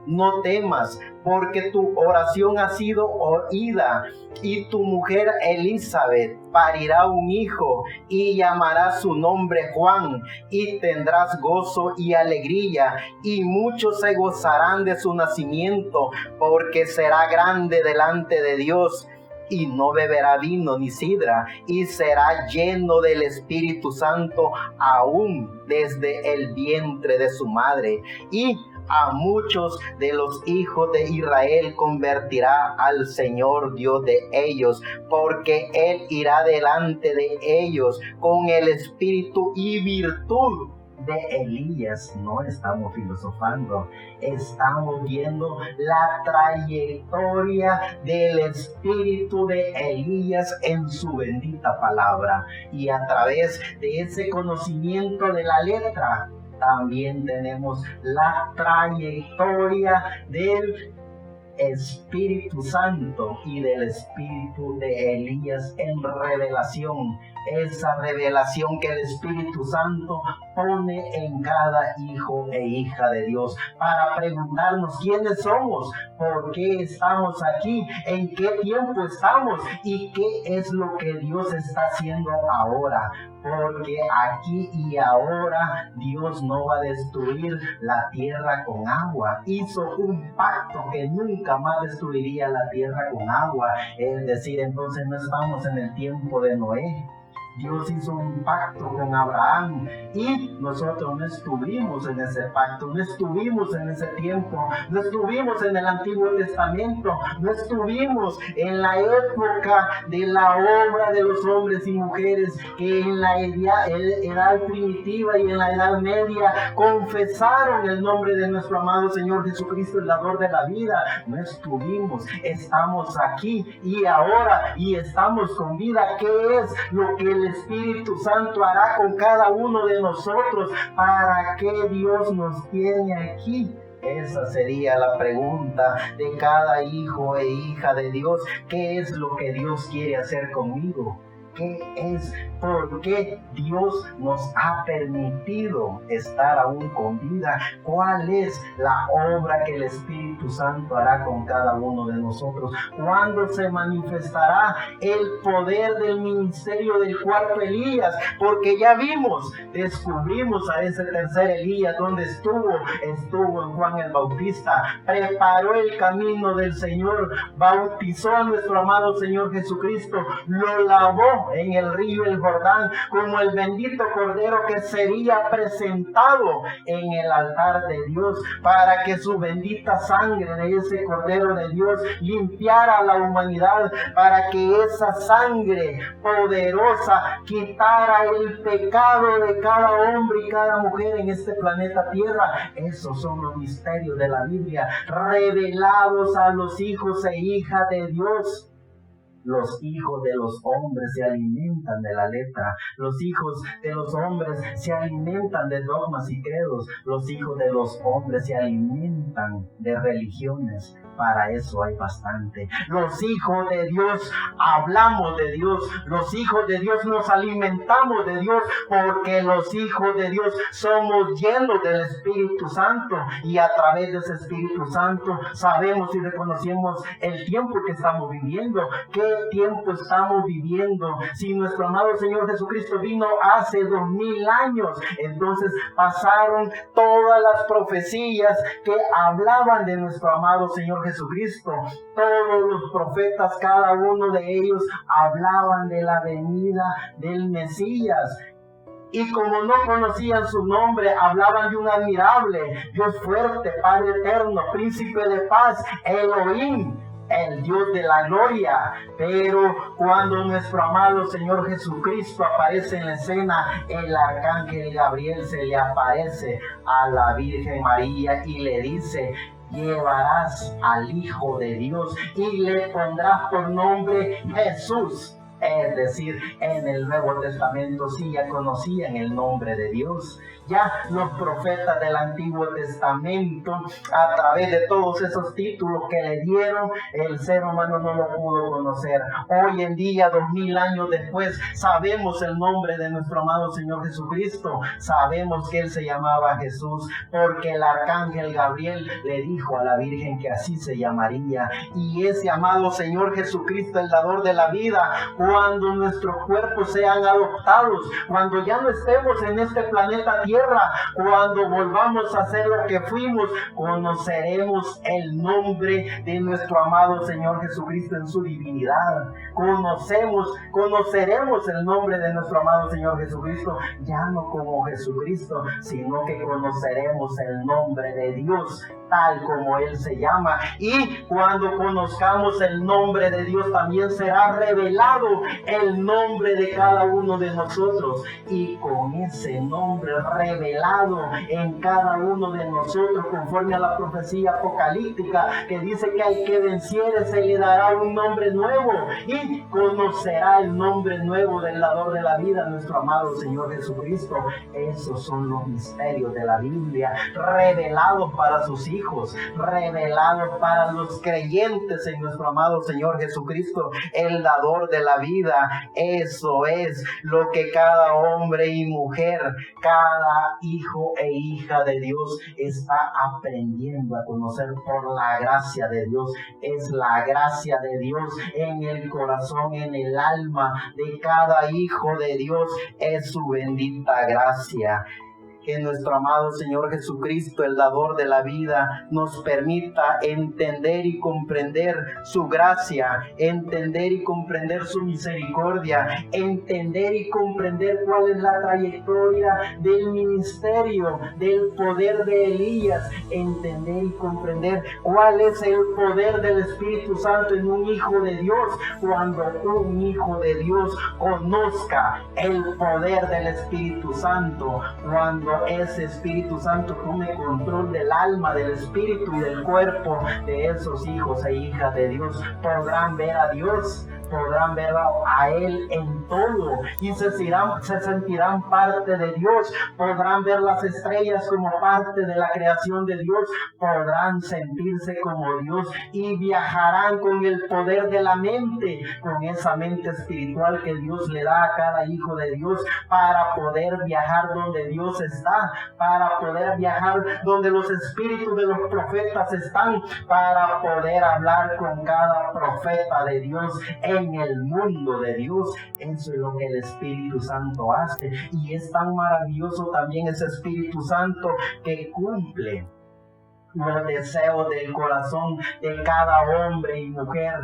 no temas, porque tu oración ha sido oída, y tu mujer Elizabeth parirá un hijo, y llamará su nombre Juan, y tendrás gozo y alegría, y muchos se gozarán de su nacimiento, porque será grande delante de Dios. Y no beberá vino ni sidra, y será lleno del Espíritu Santo aún desde el vientre de su madre. Y a muchos de los hijos de Israel convertirá al Señor Dios de ellos, porque Él irá delante de ellos con el espíritu y virtud de Elías. No estamos filosofando, estamos viendo la trayectoria del espíritu de Elías en su bendita palabra, y a través de ese conocimiento de la letra también tenemos la trayectoria del Espíritu Santo y del espíritu de Elías en revelación. Esa revelación que el Espíritu Santo pone en cada hijo e hija de Dios para preguntarnos quiénes somos, por qué estamos aquí, en qué tiempo estamos y qué es lo que Dios está haciendo ahora. Porque aquí y ahora Dios no va a destruir la tierra con agua. Hizo un pacto que nunca más destruiría la tierra con agua. Es decir, entonces no estamos en el tiempo de Noé. Dios hizo un pacto con Abraham y nosotros no estuvimos en ese pacto, no estuvimos en ese tiempo, no estuvimos en el Antiguo Testamento, no estuvimos en la época de la obra de los hombres y mujeres que en la edad primitiva y en la Edad Media confesaron el nombre de nuestro amado Señor Jesucristo, el dador de la vida. No estuvimos, estamos aquí y ahora y estamos con vida. ¿Qué es lo que el Espíritu Santo hará con cada uno de nosotros? ¿Para qué Dios nos tiene aquí? Esa sería la pregunta de cada hijo e hija de Dios. ¿Qué es lo que Dios quiere hacer conmigo? ¿Qué es? ¿Por qué Dios nos ha permitido estar aún con vida? ¿Cuál es la obra que el Espíritu Santo hará con cada uno de nosotros? ¿Cuándo se manifestará el poder del ministerio del cuarto Elías? Porque ya descubrimos a ese tercer Elías. ¿Dónde estuvo? Estuvo en Juan el Bautista. Preparó el camino del Señor, bautizó a nuestro amado Señor Jesucristo, lo lavó en el río el Jordán como el bendito cordero que sería presentado en el altar de Dios, para que su bendita sangre de ese cordero de Dios limpiara a la humanidad, para que esa sangre poderosa quitara el pecado de cada hombre y cada mujer en este planeta Tierra. Esos son los misterios de la Biblia revelados a los hijos e hijas de Dios. Los hijos de los hombres se alimentan de la letra. Los hijos de los hombres se alimentan de dogmas y credos. Los hijos de los hombres se alimentan de religiones. Para eso hay bastante. Los hijos de Dios hablamos de Dios. Los hijos de Dios nos alimentamos de Dios, porque los hijos de Dios somos llenos del Espíritu Santo, y a través de ese Espíritu Santo sabemos y reconocemos el tiempo que estamos viviendo. ¿Qué tiempo estamos viviendo? Si nuestro amado Señor Jesucristo vino hace 2000 años, entonces pasaron todas las profecías que hablaban de nuestro amado Señor Jesucristo. Todos los profetas, cada uno de ellos hablaban de la venida del Mesías. Y como no conocían su nombre, hablaban de un admirable, Dios fuerte, Padre eterno, príncipe de paz, Elohim, el Dios de la gloria. Pero cuando nuestro amado Señor Jesucristo aparece en la escena, el arcángel Gabriel se le aparece a la Virgen María y le dice: llevarás al Hijo de Dios y le pondrás por nombre Jesús. Es decir, en el Nuevo Testamento sí ya conocían el nombre de Dios. Ya los profetas del Antiguo Testamento, a través de todos esos títulos que le dieron, el ser humano no lo pudo conocer. Hoy en día, 2000 años después, sabemos el nombre de nuestro amado Señor Jesucristo. Sabemos que Él se llamaba Jesús, porque el arcángel Gabriel le dijo a la Virgen que así se llamaría. Y ese amado Señor Jesucristo, el dador de la vida, cuando nuestros cuerpos sean adoptados, cuando ya no estemos en este planeta Tierra, cuando volvamos a ser lo que fuimos, conoceremos el nombre de nuestro amado Señor Jesucristo en su divinidad. Conoceremos el nombre de nuestro amado Señor Jesucristo, ya no como Jesucristo, sino que conoceremos el nombre de Dios, tal como Él se llama. Y cuando conozcamos el nombre de Dios, también será revelado el nombre de cada uno de nosotros. Y con ese nombre revelado en cada uno de nosotros, conforme a la profecía apocalíptica que dice que al que venciere se le dará un nombre nuevo, y conocerá el nombre nuevo del dador de la vida, nuestro amado Señor Jesucristo. Esos son los misterios de la Biblia, revelados para sus hijos, revelados para los creyentes en nuestro amado Señor Jesucristo, el dador de la vida. Eso es lo que cada hombre y mujer, cada hijo e hija de Dios está aprendiendo a conocer por la gracia de Dios. Es la gracia de Dios en el corazón, en el alma de cada hijo de Dios. Es su bendita gracia. Que nuestro amado Señor Jesucristo, el dador de la vida, nos permita entender y comprender su gracia, entender y comprender su misericordia, entender y comprender cuál es la trayectoria del ministerio, del poder de Elías, entender y comprender cuál es el poder del Espíritu Santo en un hijo de Dios. Cuando un hijo de Dios conozca el poder del Espíritu Santo, cuando ese Espíritu Santo tome control del alma, del espíritu y del cuerpo de esos hijos e hijas de Dios, podrán ver a Dios, podrán ver a Él en todo y se sentirán parte de Dios, podrán ver las estrellas como parte de la creación de Dios, podrán sentirse como Dios y viajarán con el poder de la mente, con esa mente espiritual que Dios le da a cada hijo de Dios para poder viajar donde Dios está, para poder viajar donde los espíritus de los profetas están, para poder hablar con cada profeta de Dios en el mundo de Dios. Eso es lo que el Espíritu Santo hace, y es tan maravilloso también ese Espíritu Santo que cumple los deseos del corazón de cada hombre y mujer.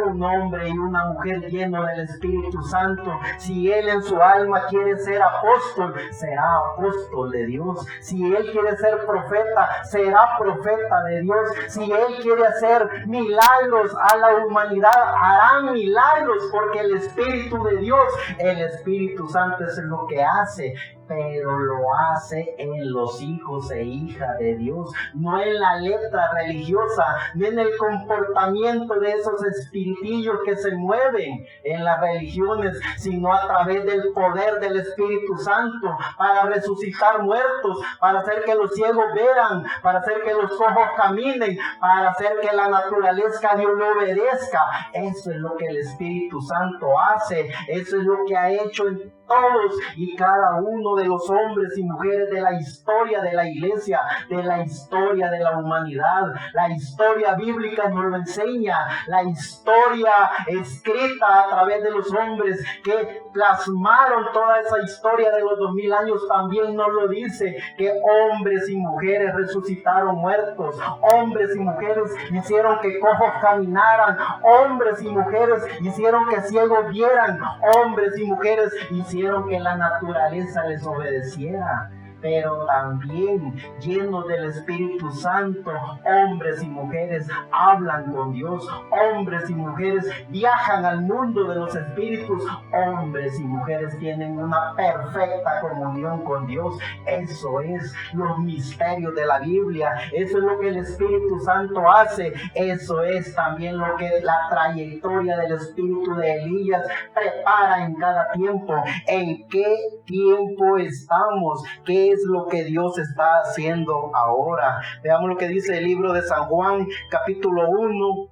Un hombre y una mujer lleno del Espíritu Santo, si él en su alma quiere ser apóstol, será apóstol de Dios. Si él quiere ser profeta, será profeta de Dios. Si él quiere hacer milagros a la humanidad, hará milagros, porque el Espíritu de Dios, el Espíritu Santo, es lo que hace, pero lo hace en los hijos e hijas de Dios, no en la letra religiosa, no en el comportamiento de esos espiritillos que se mueven en las religiones, sino a través del poder del Espíritu Santo para resucitar muertos, para hacer que los ciegos vean, para hacer que los cojos caminen, para hacer que la naturaleza a Dios le obedezca. Eso es lo que el Espíritu Santo hace, eso es lo que ha hecho en todos y cada uno de los hombres y mujeres de la historia de la iglesia, de la historia de la humanidad. La historia bíblica nos lo enseña, la historia escrita a través de los hombres que plasmaron toda esa historia de los 2000 años también nos lo dice, que hombres y mujeres resucitaron muertos, hombres y mujeres hicieron que cojos caminaran, hombres y mujeres hicieron que ciegos vieran, hombres y mujeres hicieron hicieron que la naturaleza les obedeciera, pero también llenos del Espíritu Santo, hombres y mujeres hablan con Dios, hombres y mujeres viajan al mundo de los espíritus, hombres y mujeres tienen una perfecta comunión con Dios. Eso es los misterios de la Biblia, eso es lo que el Espíritu Santo hace, eso es también lo que la trayectoria del Espíritu de Elías prepara en cada tiempo. ¿En qué tiempo estamos? ¿Qué es lo que Dios está haciendo ahora? Veamos lo que dice el libro de San Juan, capítulo 1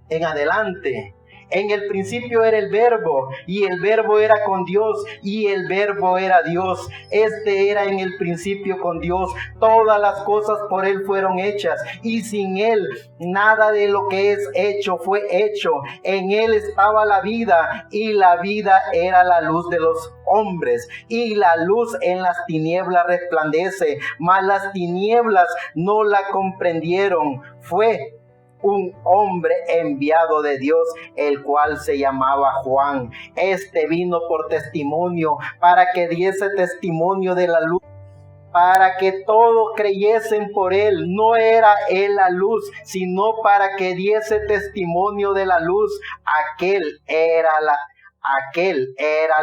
en adelante. En el principio era el Verbo, y el Verbo era con Dios, y el Verbo era Dios. Este era en el principio con Dios. Todas las cosas por Él fueron hechas, y sin Él nada de lo que es hecho fue hecho. En Él estaba la vida, y la vida era la luz de los hombres, y la luz en las tinieblas resplandece, mas las tinieblas no la comprendieron. Fue un hombre enviado de Dios, el cual se llamaba Juan. Este vino por testimonio, para que diese testimonio de la luz, para que todos creyesen por él. No era él la luz, sino para que diese testimonio de la luz. Aquel era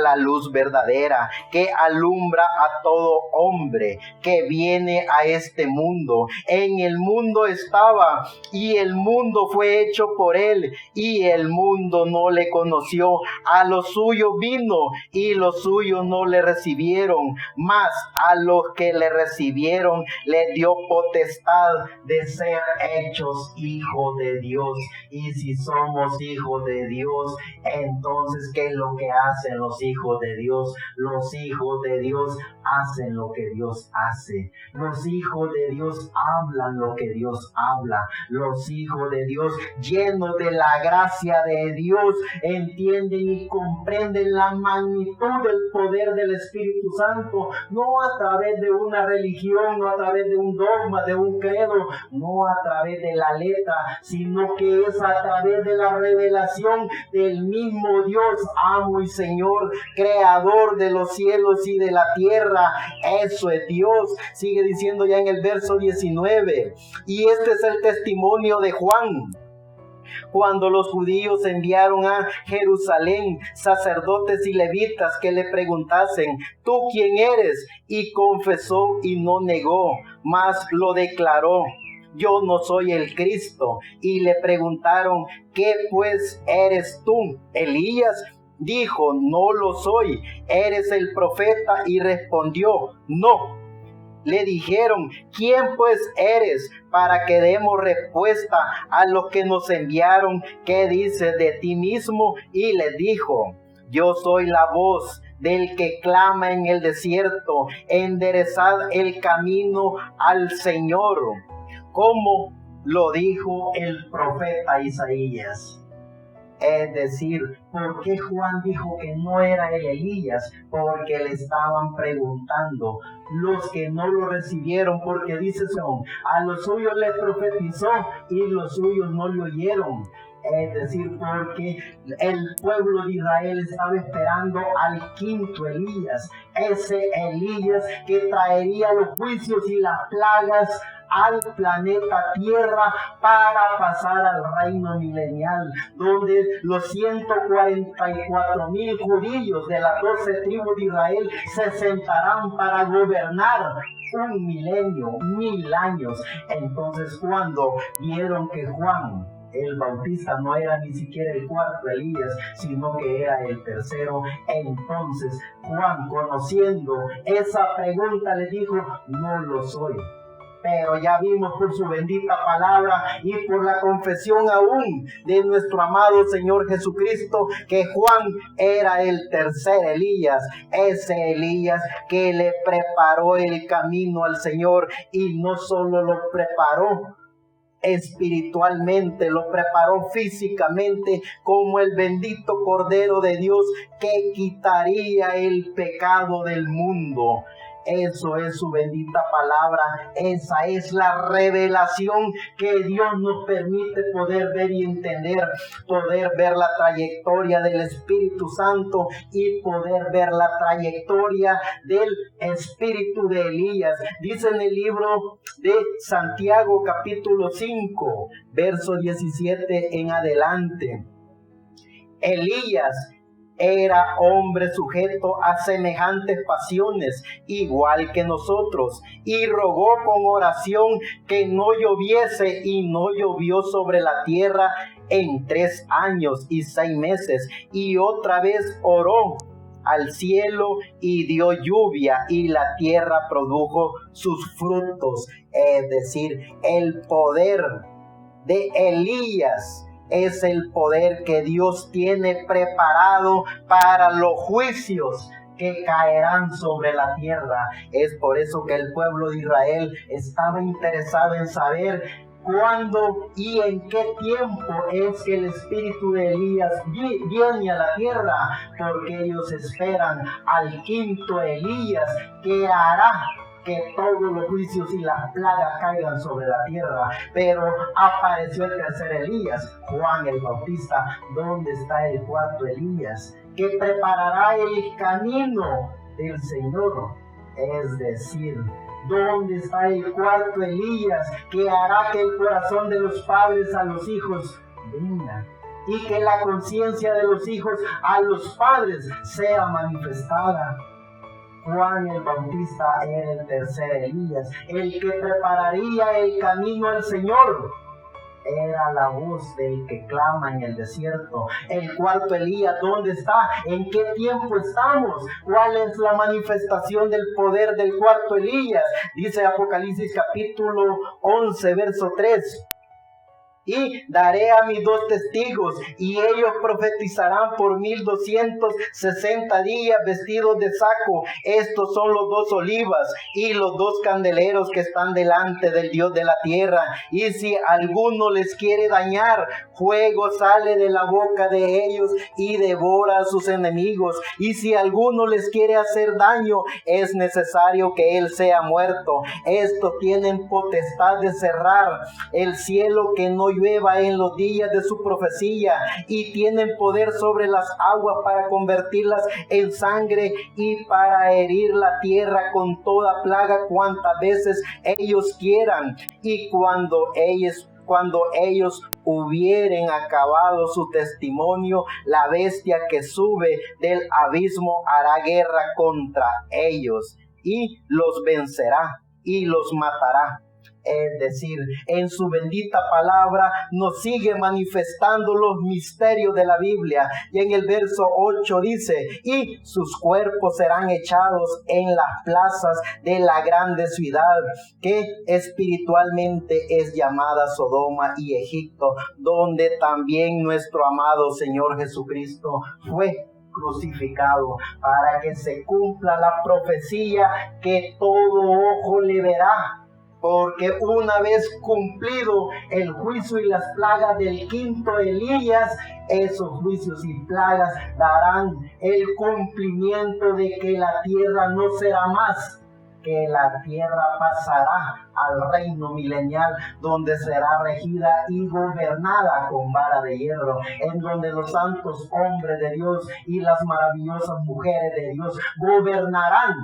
la luz verdadera que alumbra a todo hombre que viene a este mundo. En el mundo estaba, y el mundo fue hecho por él, y el mundo no le conoció. A los suyos vino, y los suyos no le recibieron. Mas a los que le recibieron le dio potestad de ser hechos hijos de Dios. Y si somos hijos de Dios, entonces ¿qué es lo que hacen los hijos de Dios? Los hijos de Dios hacen lo que Dios hace. Los hijos de Dios hablan lo que Dios habla. Los hijos de Dios, llenos de la gracia de Dios, entienden y comprenden la magnitud del poder del Espíritu Santo, no a través de una religión, no a través de un dogma, de un credo, no a través de la letra, sino que es a través de la revelación del mismo Dios, amo y Señor, creador de los cielos y de la tierra. Eso es Dios. Sigue diciendo ya en el verso 19, y este es el testimonio de Juan. Cuando los judíos enviaron a Jerusalén sacerdotes y levitas que le preguntasen: ¿tú quién eres? Y confesó y no negó, mas lo declaró: yo no soy el Cristo. Y le preguntaron: ¿qué pues eres tú? Elías. Dijo: no lo soy. ¿Eres el profeta? Y respondió: no. Le dijeron: ¿quién pues eres? Para que demos respuesta a los que nos enviaron. ¿Qué dices de ti mismo? Y le dijo: yo soy la voz del que clama en el desierto, enderezad el camino al Señor, como lo dijo el profeta Isaías. Es decir, ¿por qué Juan dijo que no era el Elías? Porque le estaban preguntando los que no lo recibieron, porque dice: a los suyos le profetizó y los suyos no le oyeron. Es decir, porque el pueblo de Israel estaba esperando al quinto Elías, ese Elías que traería los juicios y las plagas al planeta Tierra para pasar al reino milenial, donde los 144,000 judíos de las 12 tribus de Israel se sentarán para gobernar un milenio, 1000 años. Entonces, cuando vieron que Juan el Bautista no era ni siquiera el cuarto Elías, sino que era el tercero, entonces Juan, conociendo esa pregunta, le dijo: no lo soy. Pero ya vimos por su bendita palabra y por la confesión aún de nuestro amado Señor Jesucristo que Juan era el tercer Elías, ese Elías que le preparó el camino al Señor, y no solo lo preparó espiritualmente, lo preparó físicamente como el bendito Cordero de Dios que quitaría el pecado del mundo. Eso es su bendita palabra. Esa es la revelación que Dios nos permite poder ver y entender, poder ver la trayectoria del Espíritu Santo y poder ver la trayectoria del espíritu de Elías. Dice en el libro de Santiago capítulo 5, verso 17 en adelante: Elías era hombre sujeto a semejantes pasiones, igual que nosotros, y rogó con oración que no lloviese, y no llovió sobre la tierra en 3 años y 6 meses. Y otra vez oró al cielo y dio lluvia, y la tierra produjo sus frutos. Es decir, el poder de Elías es el poder que Dios tiene preparado para los juicios que caerán sobre la tierra. Es por eso que el pueblo de Israel estaba interesado en saber cuándo y en qué tiempo es que el espíritu de Elías viene a la tierra, porque ellos esperan al quinto Elías, que hará que todos los juicios y las plagas caigan sobre la tierra. Pero apareció el tercer Elías, Juan el Bautista. ¿Dónde está el cuarto Elías? Que preparará el camino del Señor. Es decir, ¿dónde está el cuarto Elías? Que hará que el corazón de los padres a los hijos venga, y que la conciencia de los hijos a los padres sea manifestada. Juan el Bautista era el tercer Elías, el que prepararía el camino al Señor. Era la voz del que clama en el desierto. El cuarto Elías, ¿dónde está? ¿En qué tiempo estamos? ¿Cuál es la manifestación del poder del cuarto Elías? Dice Apocalipsis capítulo 11, verso 3. Y daré a mis 2 testigos, y ellos profetizarán por 1260 días vestidos de saco. Estos son los 2 olivas y los 2 candeleros que están delante del Dios de la tierra. Y si alguno les quiere dañar, fuego sale de la boca de ellos y devora a sus enemigos. Y si alguno les quiere hacer daño, es necesario que él sea muerto. Estos tienen potestad de cerrar el cielo, que no llueva en los días de su profecía, y tienen poder sobre las aguas para convertirlas en sangre, y para herir la tierra con toda plaga cuantas veces ellos quieran. Y cuando ellos hubieren acabado su testimonio, la bestia que sube del abismo hará guerra contra ellos y los vencerá y los matará. Es decir, en su bendita palabra nos sigue manifestando los misterios de la Biblia. Y en el verso 8 dice: y sus cuerpos serán echados en las plazas de la grande ciudad, que espiritualmente es llamada Sodoma y Egipto, donde también nuestro amado Señor Jesucristo fue crucificado, para que se cumpla la profecía que todo ojo le verá. Porque una vez cumplido el juicio y las plagas del quinto Elías, esos juicios y plagas darán el cumplimiento de que la tierra no será más, que la tierra pasará al reino milenial, donde será regida y gobernada con vara de hierro, en donde los santos hombres de Dios y las maravillosas mujeres de Dios gobernarán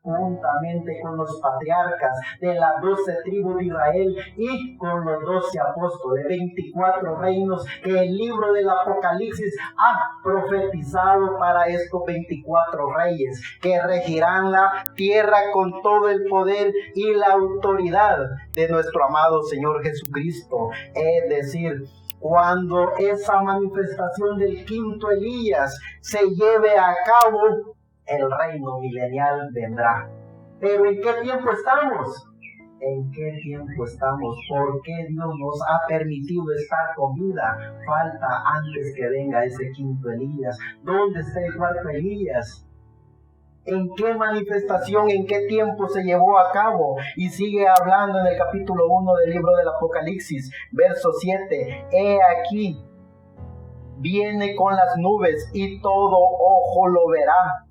juntamente con los patriarcas de las 12 tribus de Israel y con los 12 apóstoles, 24 reinos que el libro del Apocalipsis ha profetizado para estos 24 reyes, que regirán la tierra con todo el poder y la autoridad de nuestro amado Señor Jesucristo. Es decir, cuando esa manifestación del quinto Elías se lleve a cabo, el reino milenial vendrá. Pero ¿en qué tiempo estamos? ¿En qué tiempo estamos? ¿Por qué Dios nos ha permitido estar con vida? Falta antes que venga ese quinto Elías. ¿Dónde está el cuarto Elías? ¿En qué manifestación, en qué tiempo se llevó a cabo? Y sigue hablando en el capítulo 1 del libro del Apocalipsis, verso 7. He aquí, viene con las nubes y todo ojo lo verá,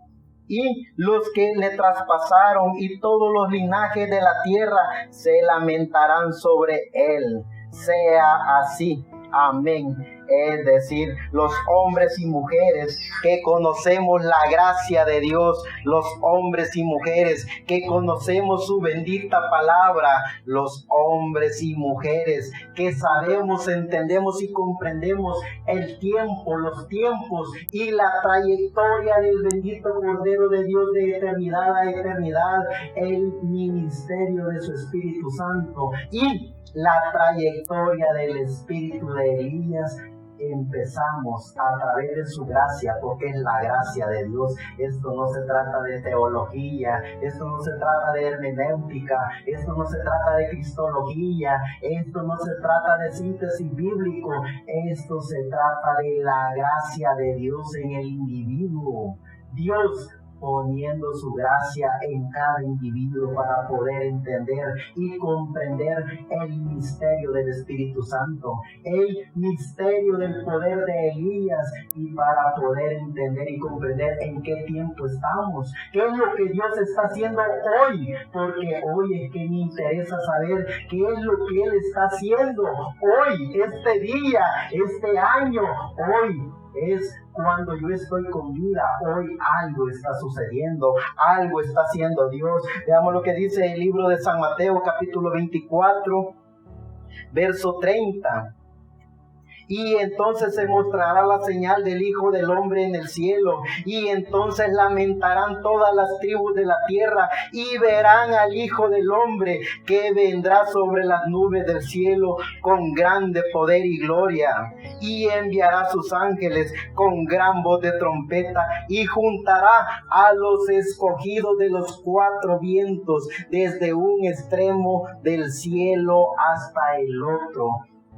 y los que le traspasaron y todos los linajes de la tierra se lamentarán sobre él. Sea así. Amén. Es decir, los hombres y mujeres que conocemos la gracia de Dios, los hombres y mujeres que conocemos su bendita palabra, los hombres y mujeres que sabemos, entendemos y comprendemos el tiempo, los tiempos y la trayectoria del bendito Cordero de Dios de eternidad a eternidad, el ministerio de su Espíritu Santo y la trayectoria del espíritu de Elías. Empezamos a través de su gracia, porque es la gracia de Dios. Esto no se trata de teología, esto no se trata de hermenéutica, esto no se trata de cristología, esto no se trata de síntesis bíblico, esto se trata de la gracia de Dios en el individuo. Dios poniendo su gracia en cada individuo para poder entender y comprender el misterio del Espíritu Santo, el misterio del poder de Elías, y para poder entender y comprender en qué tiempo estamos, qué es lo que Dios está haciendo hoy, porque hoy es que me interesa saber qué es lo que Él está haciendo hoy, este día, este año, hoy. Es cuando yo estoy con vida, hoy algo está sucediendo, algo está haciendo Dios. Veamos lo que dice el libro de San Mateo, capítulo 24, verso 30. Y entonces se mostrará la señal del Hijo del Hombre en el cielo, y entonces lamentarán todas las tribus de la tierra, y verán al Hijo del Hombre que vendrá sobre las nubes del cielo con grande poder y gloria, y enviará sus ángeles con gran voz de trompeta, y juntará a los escogidos de los cuatro vientos, desde un extremo del cielo hasta el otro.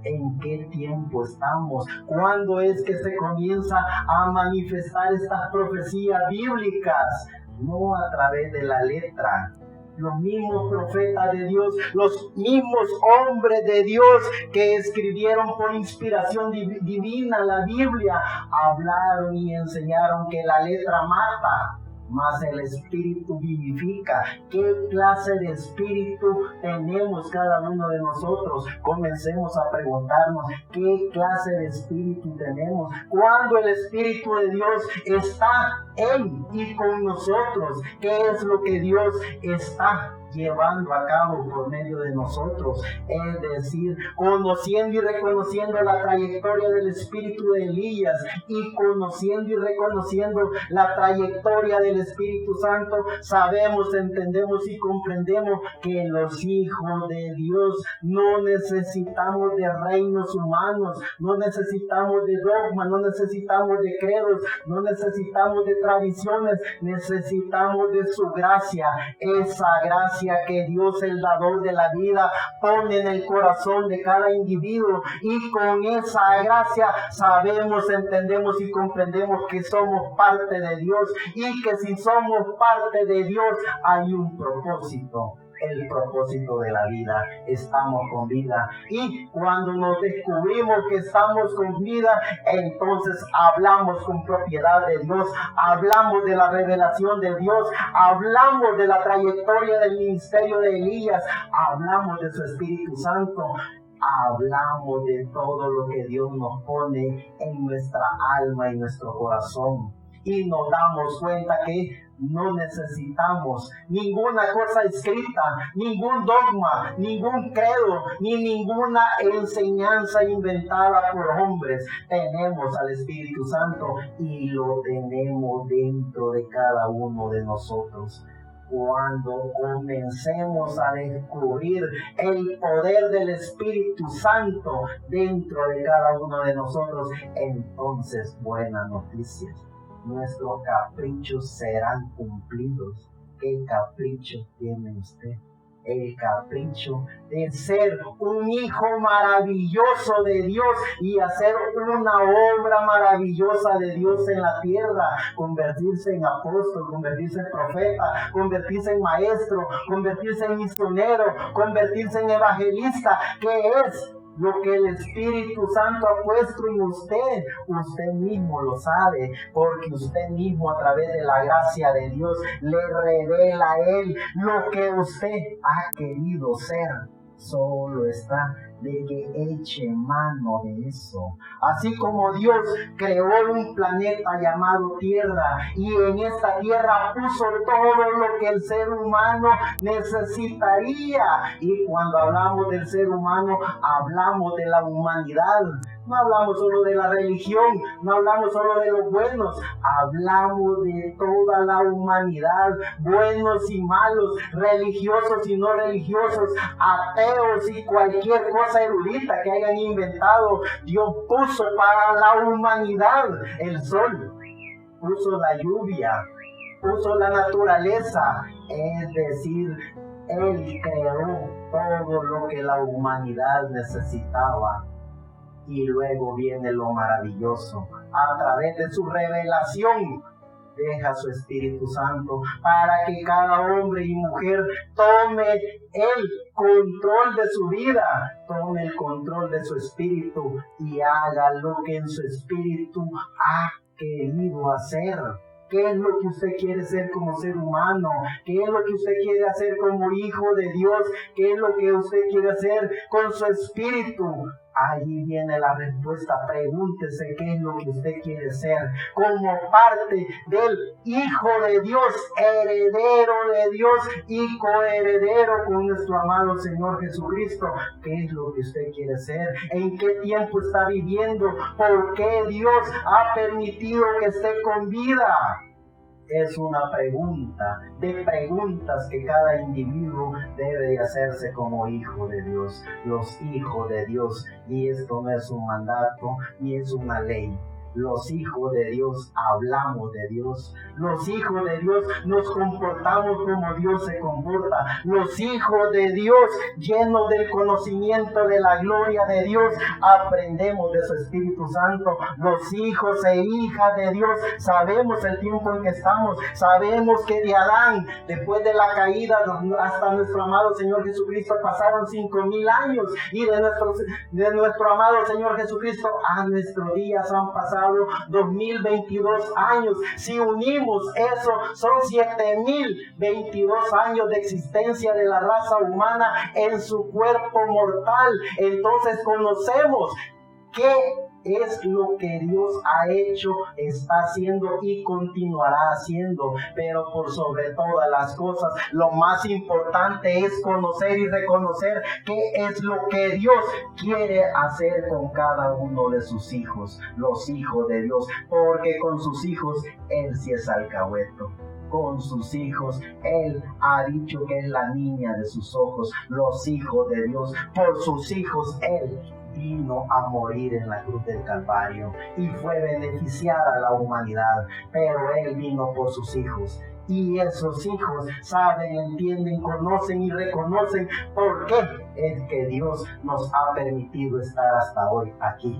¿En qué tiempo estamos? ¿Cuándo es que se comienza a manifestar estas profecías bíblicas? No a través de la letra. Los mismos profetas de Dios, los mismos hombres de Dios que escribieron por inspiración divina la Biblia, hablaron y enseñaron que la letra mata, mas el Espíritu vivifica. ¿Qué clase de espíritu tenemos cada uno de nosotros? Comencemos a preguntarnos qué clase de espíritu tenemos. Cuando el Espíritu de Dios está en y con nosotros, ¿qué es lo que Dios está llevando a cabo por medio de nosotros? Es decir, conociendo y reconociendo la trayectoria del espíritu de Elías y conociendo y reconociendo la trayectoria del Espíritu Santo, sabemos, entendemos y comprendemos que los hijos de Dios no necesitamos de reinos humanos, no necesitamos de dogmas, no necesitamos de credos, no necesitamos de tradiciones, necesitamos de su gracia, esa gracia que Dios, el dador de la vida, pone en el corazón de cada individuo, y con esa gracia sabemos, entendemos y comprendemos que somos parte de Dios, y que si somos parte de Dios hay un propósito. El propósito de la vida, estamos con vida, y cuando nos descubrimos que estamos con vida, entonces hablamos con propiedad de Dios, hablamos de la revelación de Dios, hablamos de la trayectoria del ministerio de Elías, hablamos de su Espíritu Santo, hablamos de todo lo que Dios nos pone en nuestra alma y nuestro corazón, y nos damos cuenta que no necesitamos ninguna cosa escrita, ningún dogma, ningún credo, ni ninguna enseñanza inventada por hombres. Tenemos al Espíritu Santo y lo tenemos dentro de cada uno de nosotros. Cuando comencemos a descubrir el poder del Espíritu Santo dentro de cada uno de nosotros, entonces buenas noticias. Nuestros caprichos serán cumplidos. ¿Qué capricho tiene usted? El capricho de ser un hijo maravilloso de Dios y hacer una obra maravillosa de Dios en la tierra, convertirse en apóstol, convertirse en profeta, convertirse en maestro, convertirse en misionero, convertirse en evangelista, que es lo que el Espíritu Santo ha puesto en usted, usted mismo lo sabe, porque usted mismo a través de la gracia de Dios le revela a Él lo que usted ha querido ser. Solo está de que eche mano de eso. Así como Dios creó un planeta llamado Tierra y en esta Tierra puso todo lo que el ser humano necesitaría. Y cuando hablamos del ser humano, hablamos de la humanidad. No hablamos solo de la religión, no hablamos solo de los buenos, hablamos de toda la humanidad, buenos y malos, religiosos y no religiosos, ateos y cualquier cosa erudita que hayan inventado. Dios puso para la humanidad el sol, puso la lluvia, puso la naturaleza, es decir, Él creó todo lo que la humanidad necesitaba. Y luego viene lo maravilloso. A través de su revelación, deja su Espíritu Santo para que cada hombre y mujer tome el control de su vida, tome el control de su espíritu y haga lo que en su espíritu ha querido hacer. ¿Qué es lo que usted quiere ser como ser humano? ¿Qué es lo que usted quiere hacer como hijo de Dios? ¿Qué es lo que usted quiere hacer con su espíritu? Allí viene la respuesta. Pregúntese qué es lo que usted quiere ser como parte del Hijo de Dios, heredero de Dios y coheredero con nuestro amado Señor Jesucristo. ¿Qué es lo que usted quiere ser? ¿En qué tiempo está viviendo? ¿Por qué Dios ha permitido que esté con vida? Es una pregunta de preguntas que cada individuo debe de hacerse como hijo de Dios. Los hijos de Dios, y esto no es un mandato ni es una ley. Los hijos de Dios hablamos de Dios. Los hijos de Dios nos comportamos como Dios se comporta. Los hijos de Dios, llenos del conocimiento de la gloria de Dios, aprendemos de su Espíritu Santo. Los hijos e hijas de Dios, sabemos el tiempo en que estamos. Sabemos que de Adán, después de la caída, hasta nuestro amado Señor Jesucristo pasaron 5,000 años. Y de nuestro amado Señor Jesucristo a nuestros días han pasado 2022 años. Si unimos eso, son 7,022 años de existencia de la raza humana en su cuerpo mortal. Entonces conocemos qué es lo que Dios ha hecho, está haciendo y continuará haciendo. Pero por sobre todas las cosas, lo más importante es conocer y reconocer qué es lo que Dios quiere hacer con cada uno de sus hijos, los hijos de Dios, porque con sus hijos Él sí es alcahueto. Con sus hijos, Él ha dicho que es la niña de sus ojos, los hijos de Dios. Por sus hijos, Él vino a morir en la cruz del Calvario y fue beneficiada a la humanidad, pero Él vino por sus hijos. Y esos hijos saben, entienden, conocen y reconocen por qué es que Dios nos ha permitido estar hasta hoy aquí.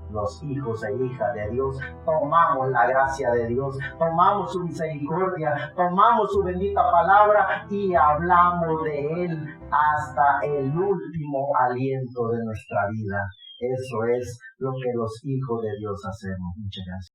Los hijos e hijas de Dios tomamos la gracia de Dios, tomamos su misericordia, tomamos su bendita palabra y hablamos de Él hasta el último aliento de nuestra vida. Eso es lo que los hijos de Dios hacemos. Muchas gracias.